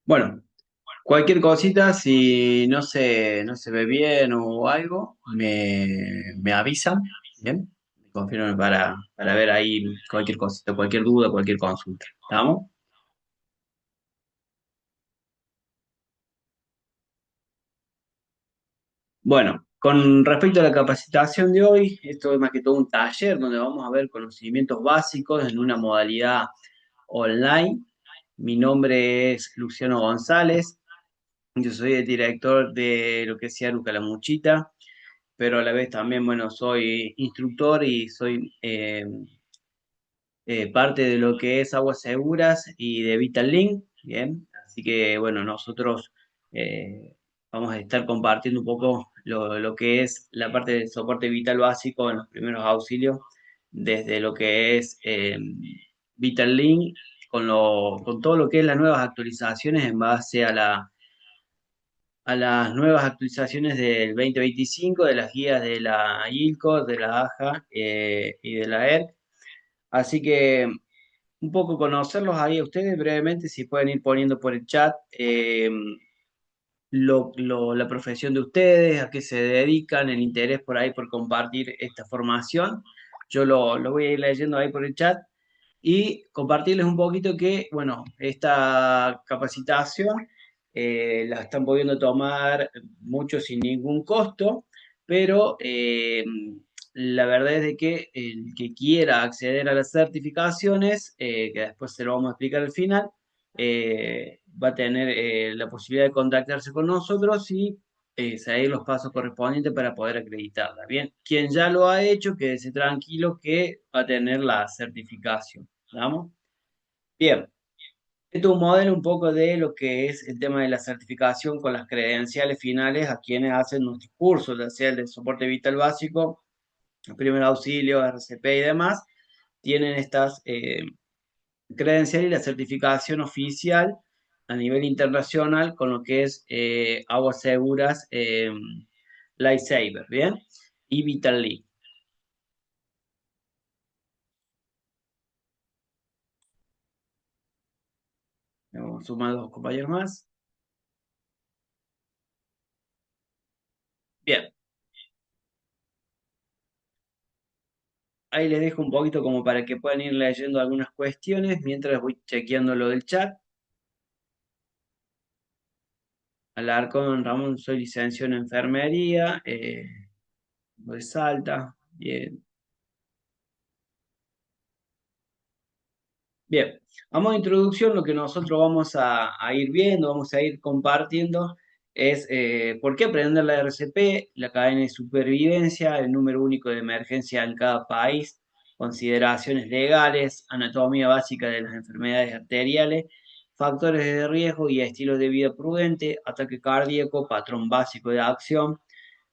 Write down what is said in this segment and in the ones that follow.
Bueno, cualquier cosita, si no se ve bien o algo, me avisan, ¿bien? Me confirman para ver ahí cualquier cosita, cualquier duda, cualquier consulta. ¿Estamos? Bueno, con respecto a la capacitación de hoy, esto es más que todo un taller donde vamos a ver conocimientos básicos en una modalidad online. Mi nombre es Luciano González, yo soy el director de lo que es Yaru Calamuchita, pero a la vez también, bueno, soy instructor y soy parte de lo que es Aguas Seguras y de Vital Link, ¿bien? Así que, bueno, nosotros vamos a estar compartiendo un poco lo que es la parte del soporte vital básico en los primeros auxilios, desde lo que es Vital Link, con todo lo que es las nuevas actualizaciones en base a las nuevas actualizaciones del 2025 de las guías de la ILCO, de la AJA y de la ERC. Así que un poco conocerlos ahí a ustedes brevemente, si pueden ir poniendo por el chat la profesión de ustedes, a qué se dedican, el interés por ahí por compartir esta formación. Yo lo voy a ir leyendo ahí por el chat y compartirles un poquito que, bueno, esta capacitación la están pudiendo tomar mucho sin ningún costo, pero la verdad es de que el que quiera acceder a las certificaciones, que después se lo vamos a explicar al final, va a tener la posibilidad de contactarse con nosotros y seguir los pasos correspondientes para poder acreditarla. Bien, quien ya lo ha hecho, quédese tranquilo que va a tener la certificación. ¿Vamos? Bien, esto es un modelo un poco de lo que es el tema de la certificación con las credenciales finales a quienes hacen nuestros cursos, ya sea el de soporte vital básico, el primer auxilio, RCP y demás, tienen estas credenciales y la certificación oficial a nivel internacional con lo que es aguas seguras, Lifesaver, ¿bien? Y Vital League. Vamos a sumar dos compañeros más. Bien, ahí les dejo un poquito como para que puedan ir leyendo algunas cuestiones mientras voy chequeando lo del chat. Alarcón Ramón, soy licenciado en enfermería, de Salta. Bien, bien. Vamos a introducción, lo que nosotros vamos a ir viendo, vamos a ir compartiendo, es por qué aprender la RCP, la cadena de supervivencia, el número único de emergencia en cada país, consideraciones legales, anatomía básica de las enfermedades arteriales, factores de riesgo y estilos de vida prudente, ataque cardíaco, patrón básico de acción,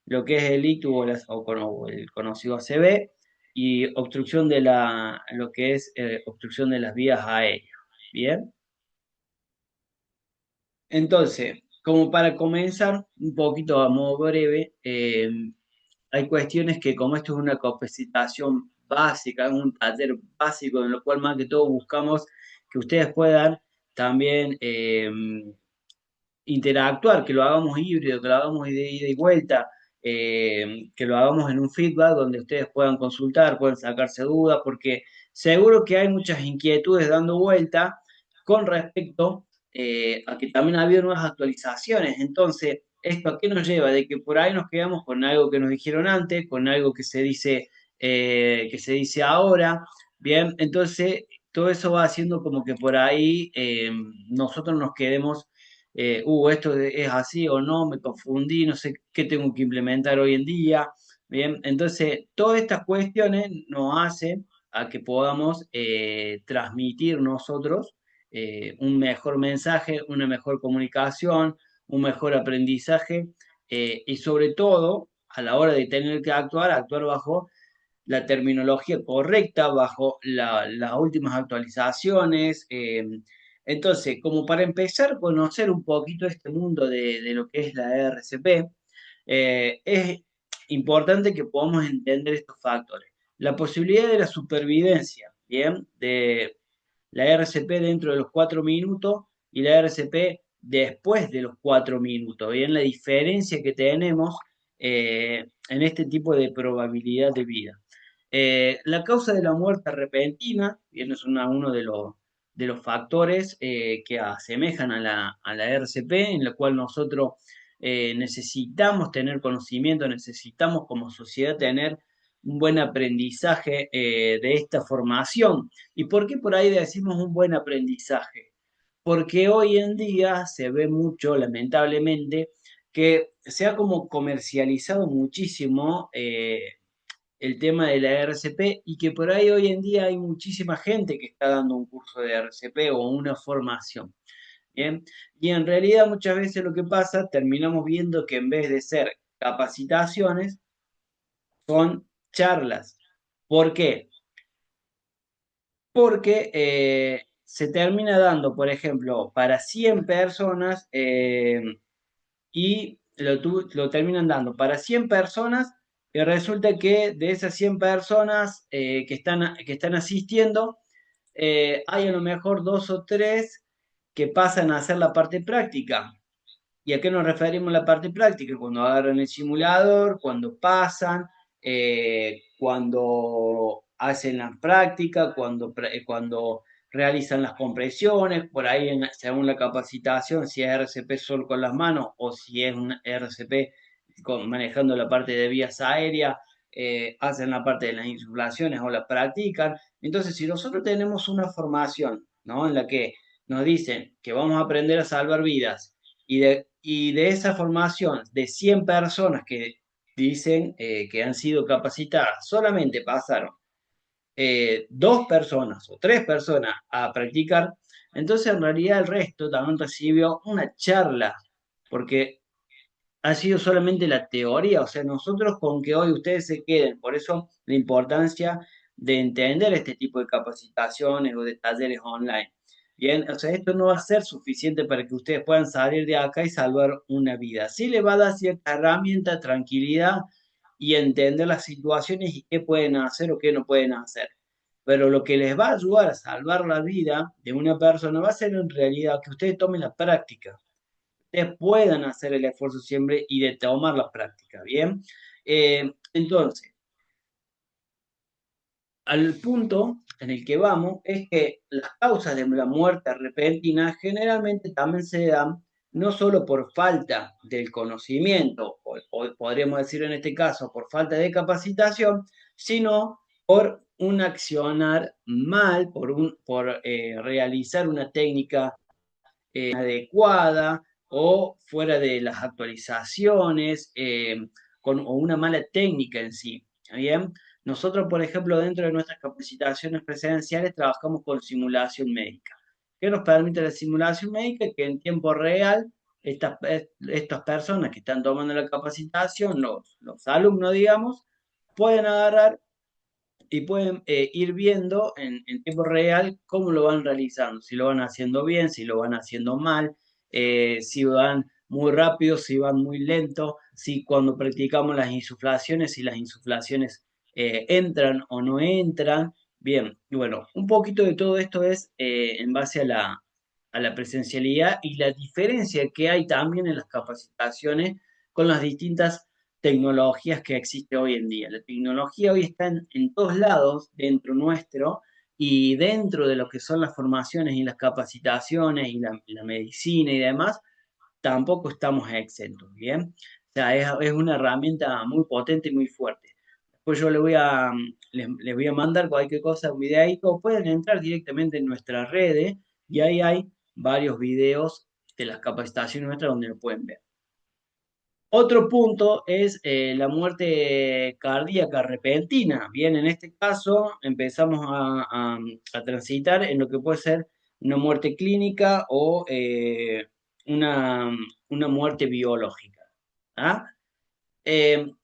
lo que es el ictus o el conocido ACV, y obstrucción lo que es obstrucción de las vías aéreas. Bien, entonces, como para comenzar un poquito a modo breve, hay cuestiones que como esto es una capacitación básica, es un taller básico en lo cual más que todo buscamos que ustedes puedan también interactuar, que lo hagamos híbrido, que lo hagamos de ida y vuelta, que lo hagamos en un feedback donde ustedes puedan consultar, puedan sacarse dudas, porque seguro que hay muchas inquietudes dando vuelta con respecto a que también ha habido nuevas actualizaciones. Entonces, ¿esto a qué nos lleva? De que por ahí nos quedamos con algo que nos dijeron antes, con algo que se dice ahora. Bien, entonces todo eso va haciendo como que por ahí nosotros nos quedemos esto es así o no, me confundí, no sé qué tengo que implementar hoy en día. Bien, entonces todas estas cuestiones nos hacen a que podamos transmitir nosotros un mejor mensaje, una mejor comunicación, un mejor aprendizaje y sobre todo a la hora de tener que actuar, actuar bajo la terminología correcta, bajo las últimas actualizaciones. Entonces, como para empezar a conocer un poquito este mundo de lo que es la RCP, es importante que podamos entender estos factores. La posibilidad de la supervivencia, ¿bien? De la RCP dentro de los 4 minutos y la RCP después de los 4 minutos. Bien, la diferencia que tenemos en este tipo de probabilidad de vida. La causa de la muerte repentina, bien, es uno de los factores que asemejan a la RCP, en la cual nosotros necesitamos tener conocimiento, necesitamos como sociedad tener un buen aprendizaje de esta formación. ¿Y por qué por ahí decimos un buen aprendizaje? Porque hoy en día se ve mucho, lamentablemente, que se ha como comercializado muchísimo el tema de la RCP y que por ahí hoy en día hay muchísima gente que está dando un curso de RCP o una formación. Bien, y en realidad muchas veces lo que pasa, terminamos viendo que en vez de ser capacitaciones, son charlas. ¿Por qué? Porque se termina dando, por ejemplo, para 100 personas y lo terminan dando para 100 personas y resulta que de esas 100 personas que están asistiendo, hay a lo mejor dos o tres que pasan a hacer la parte práctica. ¿Y a qué nos referimos la parte práctica? Cuando agarran el simulador, cuando pasan, cuando hacen la práctica, cuando realizan las compresiones, por ahí según la capacitación, si es RCP solo con las manos o si es un RCP manejando la parte de vías aéreas, hacen la parte de las insuflaciones o la practican. Entonces, si nosotros tenemos una formación, ¿no? En la que nos dicen que vamos a aprender a salvar vidas, y de esa formación de 100 personas que dicen que han sido capacitadas, solamente pasaron dos personas o tres personas a practicar, entonces en realidad el resto también recibió una charla, porque ha sido solamente la teoría, o sea, nosotros con que hoy ustedes se queden, por eso la importancia de entender este tipo de capacitaciones o de talleres online. Bien, o sea, esto no va a ser suficiente para que ustedes puedan salir de acá y salvar una vida. Sí le va a dar cierta herramienta, tranquilidad y entender las situaciones y qué pueden hacer o qué no pueden hacer. Pero lo que les va a ayudar a salvar la vida de una persona va a ser en realidad que ustedes tomen la práctica, ustedes puedan hacer el esfuerzo siempre y de tomar la práctica, ¿bien? Entonces, al punto en el que vamos es que las causas de la muerte repentina generalmente también se dan no solo por falta del conocimiento, o podríamos decir en este caso por falta de capacitación, sino por un accionar mal, por realizar una técnica adecuada o fuera de las actualizaciones o una mala técnica en sí. ¿Bien? Nosotros, por ejemplo, dentro de nuestras capacitaciones presenciales trabajamos con simulación médica. ¿Qué nos permite la simulación médica? Que en tiempo real estas personas que están tomando la capacitación, los alumnos, digamos, pueden agarrar y pueden ir viendo en tiempo real cómo lo van realizando, si lo van haciendo bien, si lo van haciendo mal, si van muy rápido, si van muy lento, si cuando practicamos las insuflaciones, si las insuflaciones entran o no entran. Bien, y bueno, un poquito de todo esto es en base a la presencialidad y la diferencia que hay también en las capacitaciones con las distintas tecnologías que existe hoy en día. La tecnología hoy está en todos lados dentro nuestro y dentro de lo que son las formaciones y las capacitaciones y la medicina y demás, tampoco estamos exentos, ¿bien? O sea, es una herramienta muy potente y muy fuerte. Después yo les voy a mandar cualquier cosa, un videíto, pueden entrar directamente en nuestras redes y ahí hay varios videos de las capacitaciones nuestras donde lo pueden ver. Otro punto es la muerte cardíaca repentina. Bien, en este caso empezamos a transitar en lo que puede ser una muerte clínica o una, una muerte biológica. ¿Ah?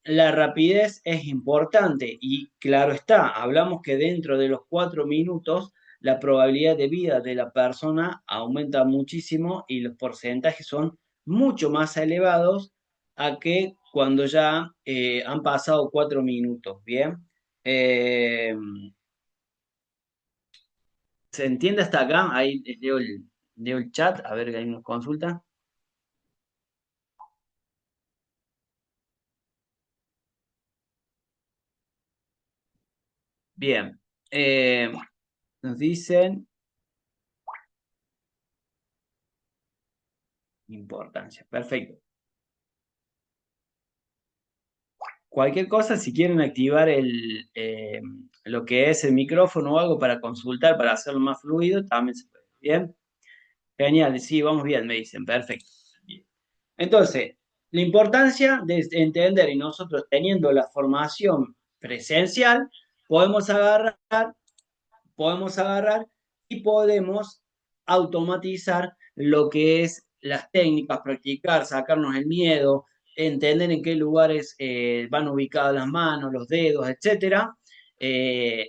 La rapidez es importante y claro está, hablamos que dentro de los 4 minutos la probabilidad de vida de la persona aumenta muchísimo y los porcentajes son mucho más elevados a que cuando ya han pasado 4 minutos, ¿bien? Eh, ¿Se entiende hasta acá? Ahí leo el chat, a ver que hay una consulta. Bien. Eh, Nos dicen importancia. Perfecto. Cualquier cosa, si quieren activar lo que es el micrófono o algo para consultar, para hacerlo más fluido, también se puede. Bien. Genial. Sí, vamos bien, me dicen. Perfecto. Bien. Entonces, la importancia de entender y nosotros teniendo la formación presencial, podemos agarrar podemos agarrar y podemos automatizar lo que es las técnicas, practicar, sacarnos el miedo, entender en qué lugares van ubicadas las manos, los dedos, etcétera,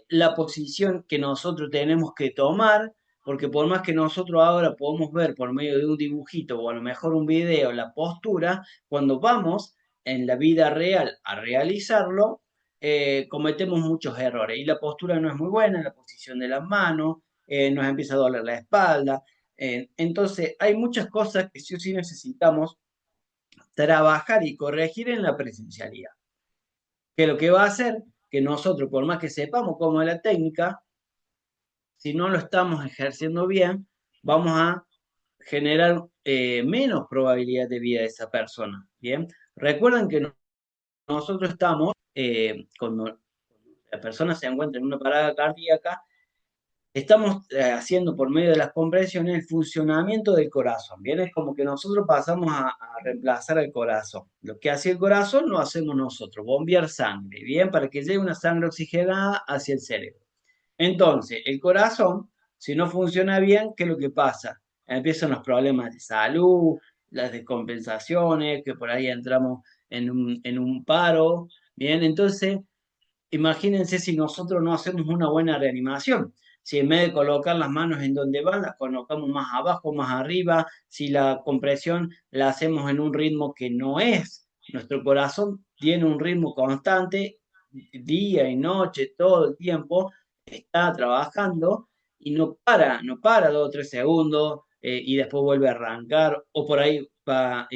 la posición que nosotros tenemos que tomar, porque por más que nosotros ahora podemos ver por medio de un dibujito o a lo mejor un video la postura, cuando vamos en la vida real a realizarlo, cometemos muchos errores y la postura no es muy buena, la posición de las manos, nos empieza a doler la espalda. Entonces, hay muchas cosas que sí o sí necesitamos trabajar y corregir en la presencialidad, que lo que va a hacer que nosotros, por más que sepamos cómo es la técnica, si no lo estamos ejerciendo bien, vamos a generar menos probabilidad de vida de esa persona. Bien, recuerden que nosotros estamos, cuando la persona se encuentra en una parada cardíaca, estamos haciendo por medio de las compresiones el funcionamiento del corazón. Bien, es como que nosotros pasamos a reemplazar el corazón. Lo que hace el corazón lo hacemos nosotros, bombear sangre, bien, para que llegue una sangre oxigenada hacia el cerebro. Entonces, el corazón, si no funciona bien, ¿qué es lo que pasa? Empiezan los problemas de salud, las descompensaciones, que por ahí entramos en un paro, bien, entonces imagínense si nosotros no hacemos una buena reanimación. Si en vez de colocar las manos en donde van, las colocamos más abajo, más arriba, si la compresión la hacemos en un ritmo que no es, nuestro corazón tiene un ritmo constante, día y noche, todo el tiempo, está trabajando y no para 2 o 3 segundos y después vuelve a arrancar, o por ahí va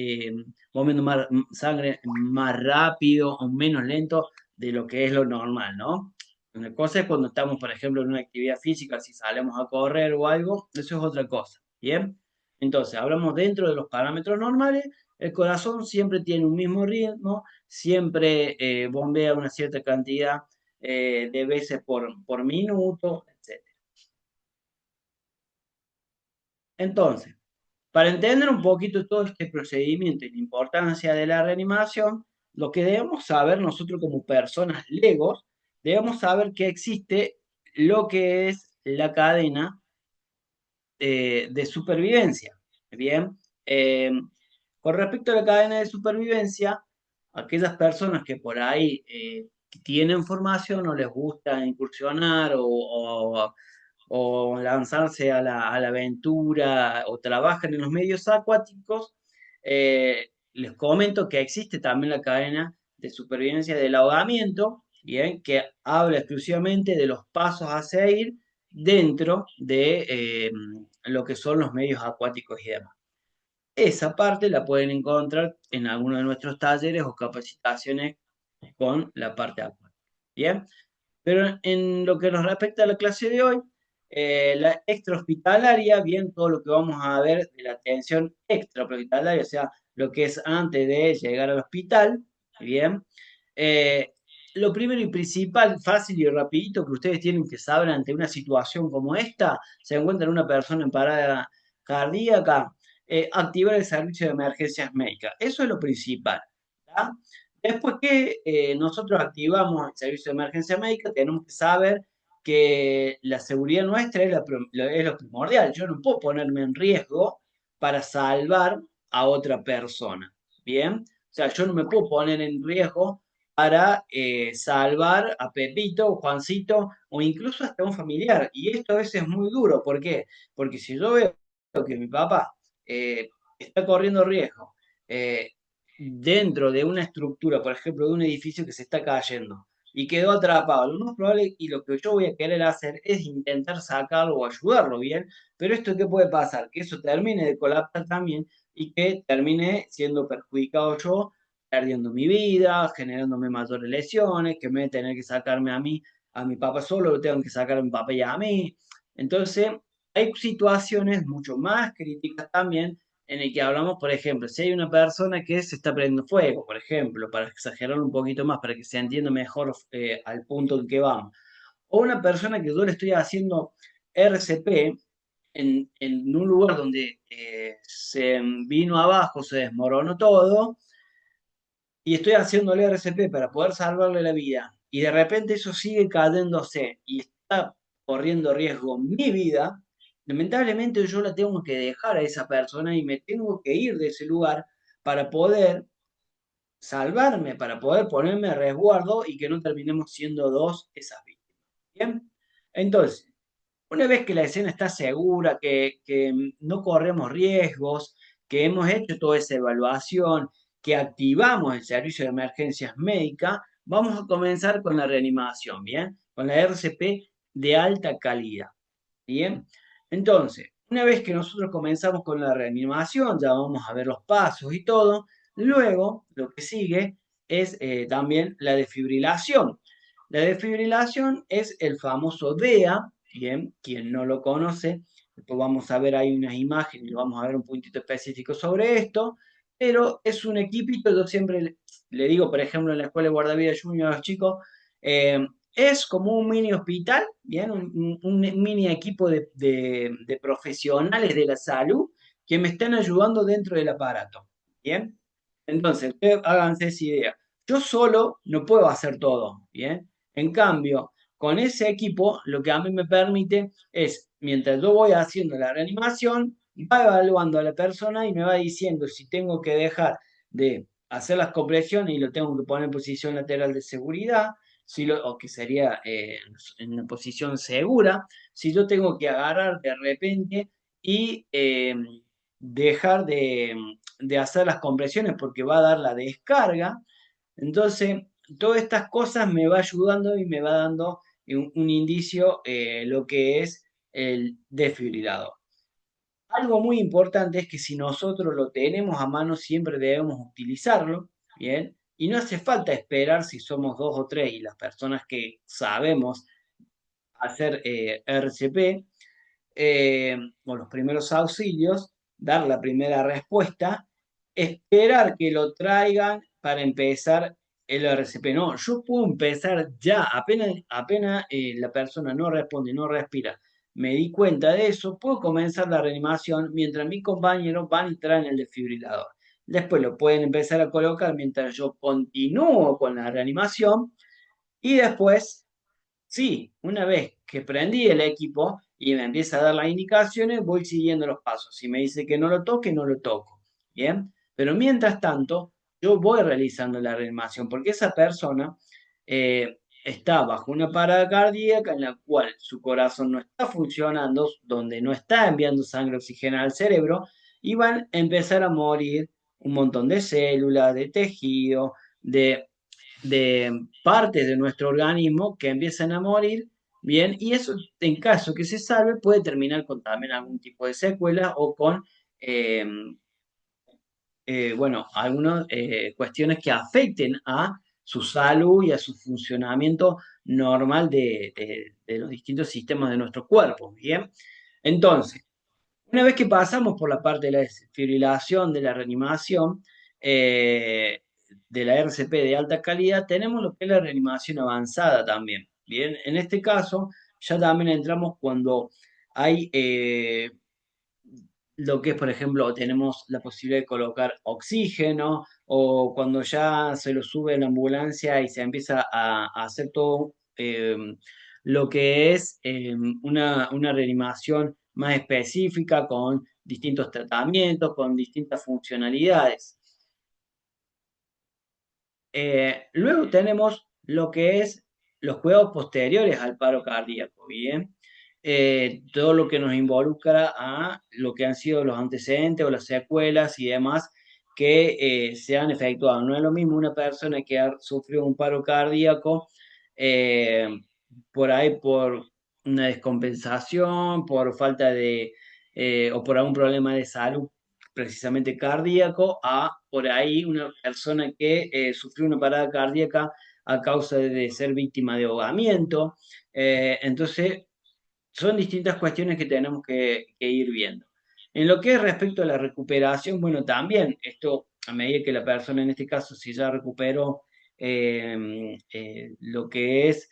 moviendo más sangre más rápido o menos lento de lo que es lo normal, ¿no? Una cosa es cuando estamos, por ejemplo, en una actividad física, si salimos a correr o algo, eso es otra cosa, ¿bien? Entonces, hablamos dentro de los parámetros normales, el corazón siempre tiene un mismo ritmo, siempre bombea una cierta cantidad de veces por minuto, etc. Entonces, para entender un poquito todo este procedimiento y la importancia de la reanimación, lo que debemos saber nosotros como personas legos, debemos saber que existe lo que es la cadena de supervivencia. Bien, Eh, con respecto a la cadena de supervivencia, aquellas personas que por ahí tienen formación o les gusta incursionar o lanzarse a la aventura o trabajan en los medios acuáticos, les comento que existe también la cadena de supervivencia del ahogamiento, bien, que habla exclusivamente de los pasos a seguir dentro de lo que son los medios acuáticos y demás. Esa parte la pueden encontrar en alguno de nuestros talleres o capacitaciones con la parte acuática. Bien, pero en lo que nos respecta a la clase de hoy, la extrahospitalaria, bien, todo lo que vamos a ver de la atención extrahospitalaria, o sea, lo que es antes de llegar al hospital, bien. Eh, lo primero y principal, fácil y rapidito que ustedes tienen que saber ante una situación como esta, se encuentra una persona en parada cardíaca, activar el servicio de emergencias médicas. Eso es lo principal. ¿Tá? Después que nosotros activamos el servicio de emergencia médica, tenemos que saber que la seguridad nuestra es lo primordial. Yo no puedo ponerme en riesgo para salvar a otra persona. ¿Bien? O sea, yo no me puedo poner en riesgo para salvar a Pepito, Juancito o incluso hasta un familiar. Y esto a veces es muy duro. ¿Por qué? Porque si yo veo que mi papá eh, está corriendo riesgo, eh, dentro de una estructura, por ejemplo, de un edificio que se está cayendo y quedó atrapado, lo más probable y lo que yo voy a querer hacer es intentar sacarlo o ayudarlo bien, pero esto ¿qué puede pasar? Que eso termine de colapsar también y que termine siendo perjudicado yo, perdiendo mi vida, generándome mayores lesiones, que me voy a tener que sacarme a mí a mi papá solo, lo tengo que sacar a mi papá y a mí. Entonces, hay situaciones mucho más críticas también en el que hablamos, por ejemplo, si hay una persona que se está prendiendo fuego, por ejemplo, para exagerar un poquito más, para que se entienda mejor al punto en que vamos, o una persona que yo le estoy haciendo RCP en un lugar donde se vino abajo, se desmoronó todo, y estoy haciéndole RCP para poder salvarle la vida, y de repente eso sigue cayéndose y está corriendo riesgo mi vida, lamentablemente yo la tengo que dejar a esa persona y me tengo que ir de ese lugar para poder salvarme, para poder ponerme a resguardo y que no terminemos siendo dos esas víctimas. ¿Bien? Entonces, una vez que la escena está segura, que no corremos riesgos, que hemos hecho toda esa evaluación, que activamos el servicio de emergencias médicas, vamos a comenzar con la reanimación, ¿bien? Con la RCP de alta calidad, ¿bien? Entonces, una vez que nosotros comenzamos con la reanimación, ya vamos a ver los pasos y todo, luego lo que sigue es también la desfibrilación. La desfibrilación es el famoso DEA, bien, quien no lo conoce, después vamos a ver ahí unas imágenes y vamos a ver un puntito específico sobre esto, pero es un equipito, yo siempre le digo, por ejemplo, en la Escuela de Guardavidas Junior a los chicos, eh, es como un mini hospital, bien, un mini equipo de profesionales de la salud que me están ayudando dentro del aparato, bien. Entonces, ustedes háganse esa idea. Yo solo no puedo hacer todo, bien. En cambio, con ese equipo, lo que a mí me permite es, mientras yo voy haciendo la reanimación, va evaluando a la persona y me va diciendo si tengo que dejar de hacer las compresiones y lo tengo que poner en posición lateral de seguridad, si o que sería en una posición segura, si yo tengo que agarrar de repente y dejar de hacer las compresiones porque va a dar la descarga. Entonces, todas estas cosas me va ayudando y me va dando un indicio lo que es el desfibrilador. Algo muy importante es que si nosotros lo tenemos a mano, siempre debemos utilizarlo, ¿bien? Y no hace falta esperar si somos dos o tres y las personas que sabemos hacer RCP o los primeros auxilios, dar la primera respuesta, esperar que lo traigan para empezar el RCP. No, yo puedo empezar ya, apenas la persona no responde, no respira. Me di cuenta de eso, puedo comenzar la reanimación mientras mis compañeros van y traen el desfibrilador. Después lo pueden empezar a colocar mientras yo continúo con la reanimación y después sí, una vez que prendí el equipo y me empieza a dar las indicaciones, voy siguiendo los pasos. Si me dice que no lo toque, no lo toco. Bien, pero mientras tanto, yo voy realizando la reanimación porque esa persona está bajo una parada cardíaca en la cual su corazón no está funcionando, donde no está enviando sangre oxigenada al cerebro y van a empezar a morir un montón de células, de tejido, de partes de nuestro organismo que empiezan a morir, bien, y eso en caso que se salve puede terminar con también algún tipo de secuela o con, eh, bueno, algunas cuestiones que afecten a su salud y a su funcionamiento normal de los distintos sistemas de nuestro cuerpo, bien. Entonces, una vez que pasamos por la parte de la desfibrilación, de la reanimación, de la RCP de alta calidad, tenemos lo que es la reanimación avanzada también. Bien, en este caso ya también entramos cuando hay lo que es, por ejemplo, tenemos la posibilidad de colocar oxígeno o cuando ya se lo sube en la ambulancia y se empieza a hacer todo lo que es una reanimación más específica con distintos tratamientos, con distintas funcionalidades. Luego tenemos lo que es los cuidados posteriores al paro cardíaco, ¿bien? Todo lo que nos involucra a lo que han sido los antecedentes o las secuelas y demás que se han efectuado. No es lo mismo una persona que ha sufrido un paro cardíaco eh, por ahí por una descompensación, por falta de, o por algún problema de salud precisamente cardíaco, a por ahí una persona que sufrió una parada cardíaca a causa de ser víctima de ahogamiento. Entonces, son distintas cuestiones que tenemos que ir viendo. En lo que es respecto a la recuperación, bueno, también esto, a medida que la persona, en este caso, si ya recuperó lo que es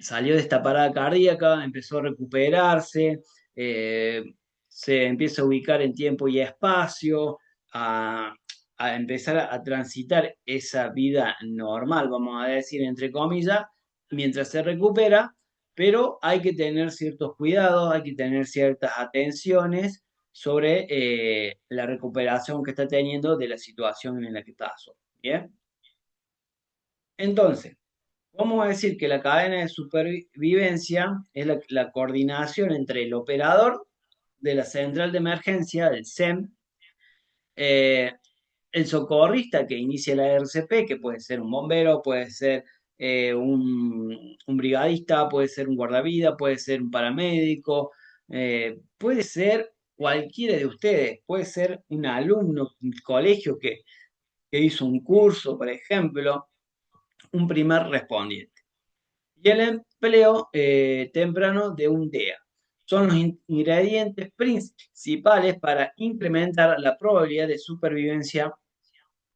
salió de esta parada cardíaca, empezó a recuperarse, eh, se empieza a ubicar en tiempo y espacio, a, a empezar a transitar esa vida normal, vamos a decir, entre comillas, mientras se recupera, pero hay que tener ciertos cuidados, hay que tener ciertas atenciones sobre la recuperación que está teniendo de la situación en la que pasó. ¿Bien? Entonces, vamos a decir que la cadena de supervivencia es la coordinación entre el operador de la central de emergencia, del SEM, eh, el socorrista que inicia la RCP, que puede ser un bombero, puede ser un brigadista, puede ser un guardavida, puede ser un paramédico, puede ser cualquiera de ustedes, puede ser un alumno, un colegio que hizo un curso, por ejemplo, un primer respondiente y el empleo temprano de un DEA. Son los ingredientes principales para incrementar la probabilidad de supervivencia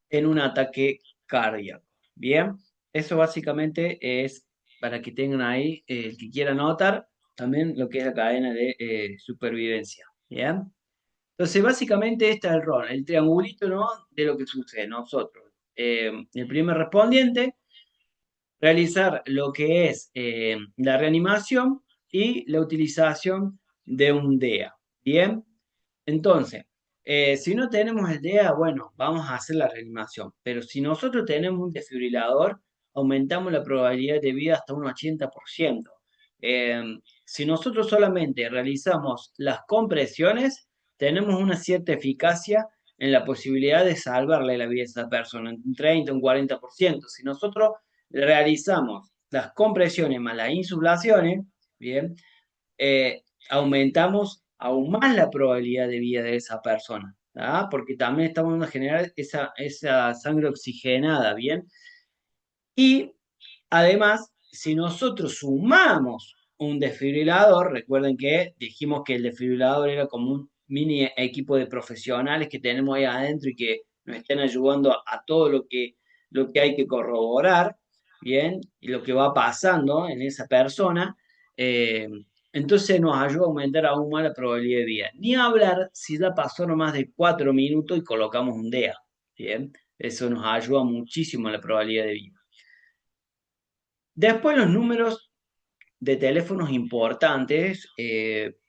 en un ataque cardíaco. Bien, eso básicamente es para que tengan ahí, el que quiera anotar, también lo que es la cadena de supervivencia. Bien, entonces básicamente este es el rol, el triangulito, ¿no? De lo que sucede nosotros. El primer respondiente realizar lo que es la reanimación y la utilización de un DEA. Bien, entonces, si no tenemos el DEA, bueno, vamos a hacer la reanimación, pero si nosotros tenemos un desfibrilador, aumentamos la probabilidad de vida hasta un 80%. Eh, si nosotros solamente realizamos las compresiones, tenemos una cierta eficacia en la posibilidad de salvarle la vida a esa persona, un 30, un 40%. Si nosotros realizamos las compresiones más las insulaciones, bien, aumentamos aún más la probabilidad de vida de esa persona, ¿tá? Porque también estamos a generar esa sangre oxigenada, bien. Y además, si nosotros sumamos un desfibrilador, recuerden que dijimos que el desfibrilador era como un mini equipo de profesionales que tenemos ahí adentro y que nos estén ayudando a todo lo que hay que corroborar, ¿bien? Y lo que va pasando en esa persona. eh, entonces nos ayuda a aumentar aún más la probabilidad de vida. Ni hablar si ya pasó no más de 4 minutos y colocamos un DEA, ¿bien? Eso nos ayuda muchísimo en la probabilidad de vida. Después los números de teléfonos importantes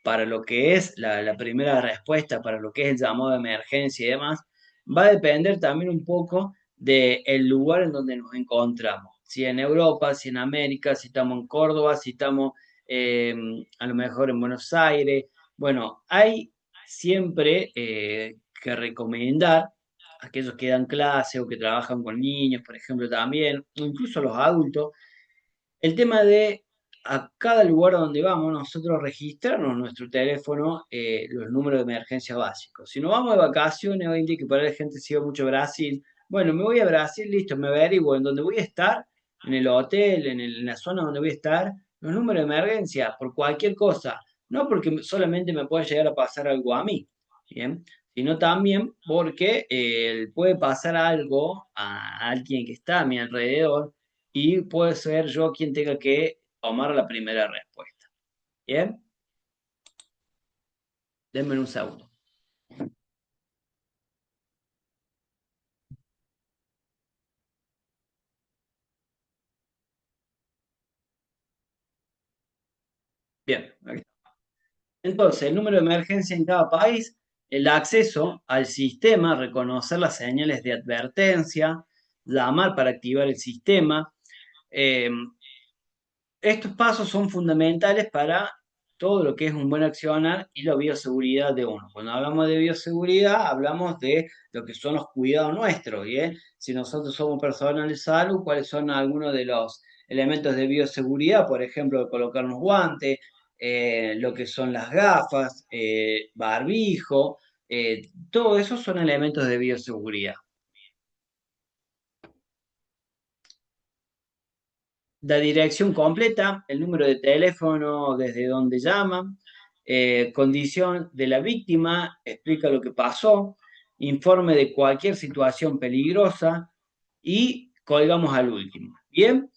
para lo que es la primera respuesta, para lo que es el llamado de emergencia y demás, va a depender también un poco del lugar en donde nos encontramos. Si en Europa, si en América, si estamos en Córdoba, si estamos eh, a lo mejor en Buenos Aires. Bueno, hay siempre que recomendar a aquellos que dan clase o que trabajan con niños, por ejemplo, también, o incluso los adultos, el tema de a cada lugar donde vamos, nosotros registrarnos en nuestro teléfono los números de emergencia básicos. Si nos vamos de vacaciones, hoy en día que por ahí la gente se va mucho a Brasil, bueno, me voy a Brasil, listo, me averiguo en donde voy a estar, en el hotel, en la zona donde voy a estar, los números de emergencia, por cualquier cosa, no porque solamente me puede llegar a pasar algo a mí, ¿bien? Sino también porque puede pasar algo a alguien que está a mi alrededor y puede ser yo quien tenga que tomar la primera respuesta. ¿Bien? Denme un segundo. Bien, aquí está. Entonces, el número de emergencia en cada país, el acceso al sistema, reconocer las señales de advertencia, llamar para activar el sistema. Eh, Estos pasos son fundamentales para todo lo que es un buen accionar y la bioseguridad de uno. Cuando hablamos de bioseguridad, hablamos de lo que son los cuidados nuestros, ¿bien? Si nosotros somos personal de salud, ¿cuáles son algunos de los elementos de bioseguridad? Por ejemplo, colocarnos guantes, lo que son las gafas, barbijo, todo eso son elementos de bioseguridad. la dirección completa, el número de teléfono desde donde llaman, condición de la víctima, explica lo que pasó, informe de cualquier situación peligrosa y colgamos al último. Bien.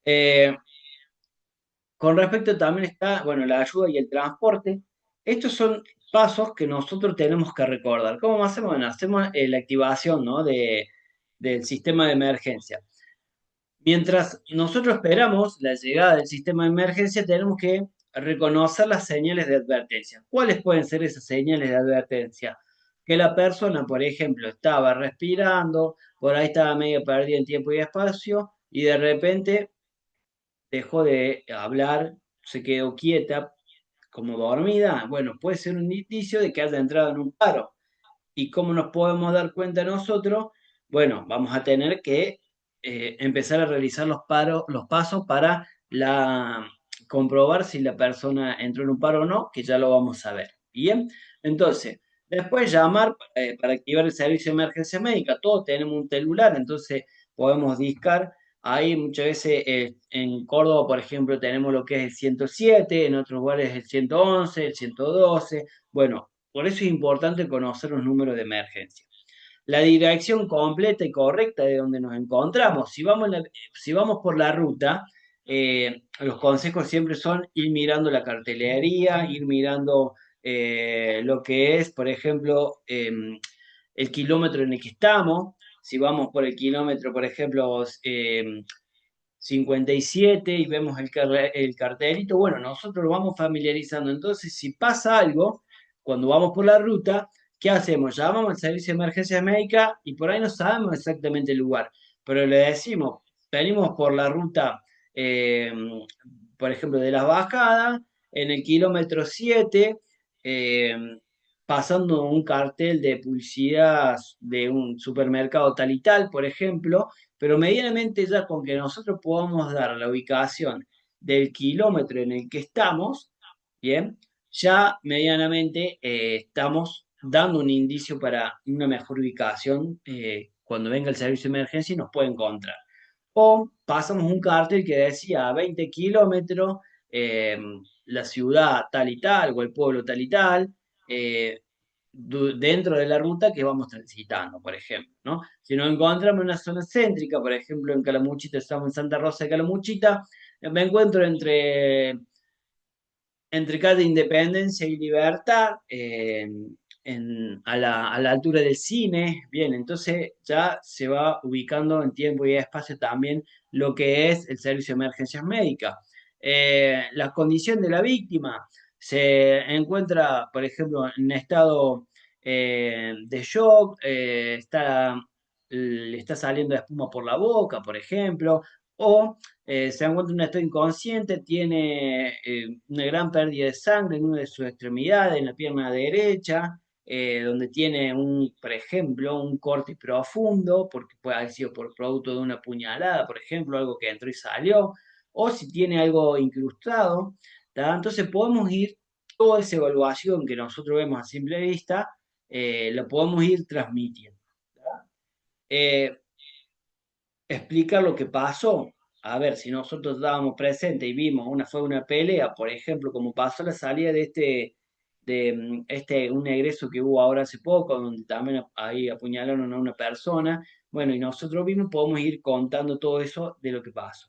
Eh, con respecto también está, bueno, la ayuda y el transporte. Estos son pasos que nosotros tenemos que recordar. ¿Cómo hacemos? Bueno, hacemos la activación, ¿no? del sistema de emergencia. Mientras nosotros esperamos la llegada del sistema de emergencia, tenemos que reconocer las señales de advertencia. ¿Cuáles pueden ser esas señales de advertencia? Que la persona, por ejemplo, estaba respirando, por ahí estaba medio perdida en tiempo y espacio, y de repente dejó de hablar, se quedó quieta, como dormida. Bueno, puede ser un indicio de que haya entrado en un paro. ¿Y cómo nos podemos dar cuenta nosotros? Bueno, vamos a tener que empezar a realizar los pasos para comprobar si la persona entró en un paro o no, que ya lo vamos a ver. Bien, entonces, después llamar para activar el servicio de emergencia médica. Todos tenemos un celular, entonces podemos discar. Ahí muchas veces en Córdoba, por ejemplo, tenemos lo que es el 107, en otros lugares el 111, el 112. Bueno, por eso es importante conocer los números de emergencia. La dirección completa y correcta de donde nos encontramos. Si vamos por la ruta, los consejos siempre son ir mirando la cartelería, ir mirando lo que es, por ejemplo, el kilómetro en el que estamos. Si vamos por el kilómetro, por ejemplo, 57 y vemos el cartelito, bueno, nosotros lo vamos familiarizando. Entonces, si pasa algo, cuando vamos por la ruta, ¿qué hacemos? Llamamos al servicio de emergencia médica y por ahí no sabemos exactamente el lugar, pero le decimos, venimos por la ruta, eh, por ejemplo, de las bajadas, en el kilómetro 7, eh, pasando un cartel de publicidad de un supermercado tal y tal, por ejemplo, pero medianamente ya con que nosotros podamos dar la ubicación del kilómetro en el que estamos, bien, ya medianamente estamos dando un indicio para una mejor ubicación cuando venga el servicio de emergencia y nos puede encontrar. O pasamos un cartel que decía a 20 kilómetros, eh, la ciudad tal y tal, o el pueblo tal y tal, eh, dentro de la ruta que vamos transitando, por ejemplo, ¿no? Si nos encontramos en una zona céntrica, por ejemplo, en Calamuchita, estamos en Santa Rosa de Calamuchita, me encuentro entre calle Independencia y Libertad, a la altura del cine. Bien, entonces ya se va ubicando en tiempo y espacio también lo que es el servicio de emergencias médicas. La condición de la víctima se encuentra, por ejemplo, en estado de shock, le está saliendo espuma por la boca, por ejemplo, o se encuentra en un estado inconsciente, tiene una gran pérdida de sangre en una de sus extremidades, en la pierna derecha, donde tiene por ejemplo, un corte profundo, porque puede haber sido por producto de una puñalada, por ejemplo, algo que entró y salió, o si tiene algo incrustado, ¿tá? Entonces podemos ir, toda esa evaluación que nosotros vemos a simple vista, la podemos ir transmitiendo. ¿Tá? Eh, explicar lo que pasó. A ver, si nosotros estábamos presentes y vimos fue una pelea, por ejemplo, como pasó la salida un egreso que hubo ahora hace poco, donde también ahí apuñalaron a una persona. Bueno, y nosotros mismos podemos ir contando todo eso de lo que pasó.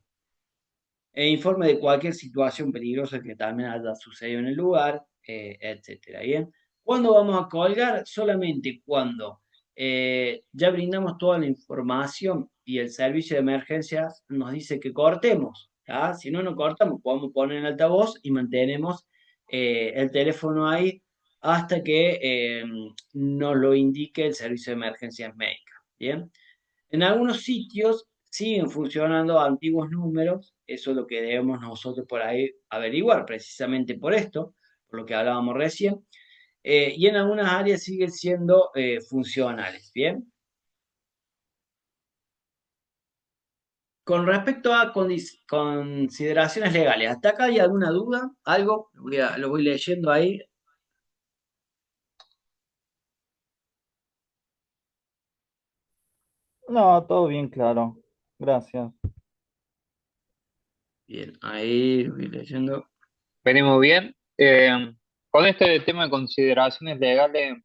E informe de cualquier situación peligrosa que también haya sucedido en el lugar, etcétera. ¿Bien? ¿Cuándo vamos a colgar? Solamente cuando ya brindamos toda la información y el servicio de emergencias nos dice que cortemos. ¿Tá? Si no, no cortamos, podemos poner en altavoz y mantenemos el teléfono ahí hasta que nos lo indique el servicio de emergencias médicas. ¿Bien? En algunos sitios siguen funcionando antiguos números, eso es lo que debemos nosotros por ahí averiguar, precisamente por esto, por lo que hablábamos recién, y en algunas áreas siguen siendo funcionales, ¿bien? Con respecto a consideraciones legales, ¿hasta acá hay alguna duda? ¿Algo? Lo voy leyendo ahí. No, todo bien claro. Gracias. Bien, ahí lo voy leyendo. Venimos bien. Con este tema de consideraciones legales,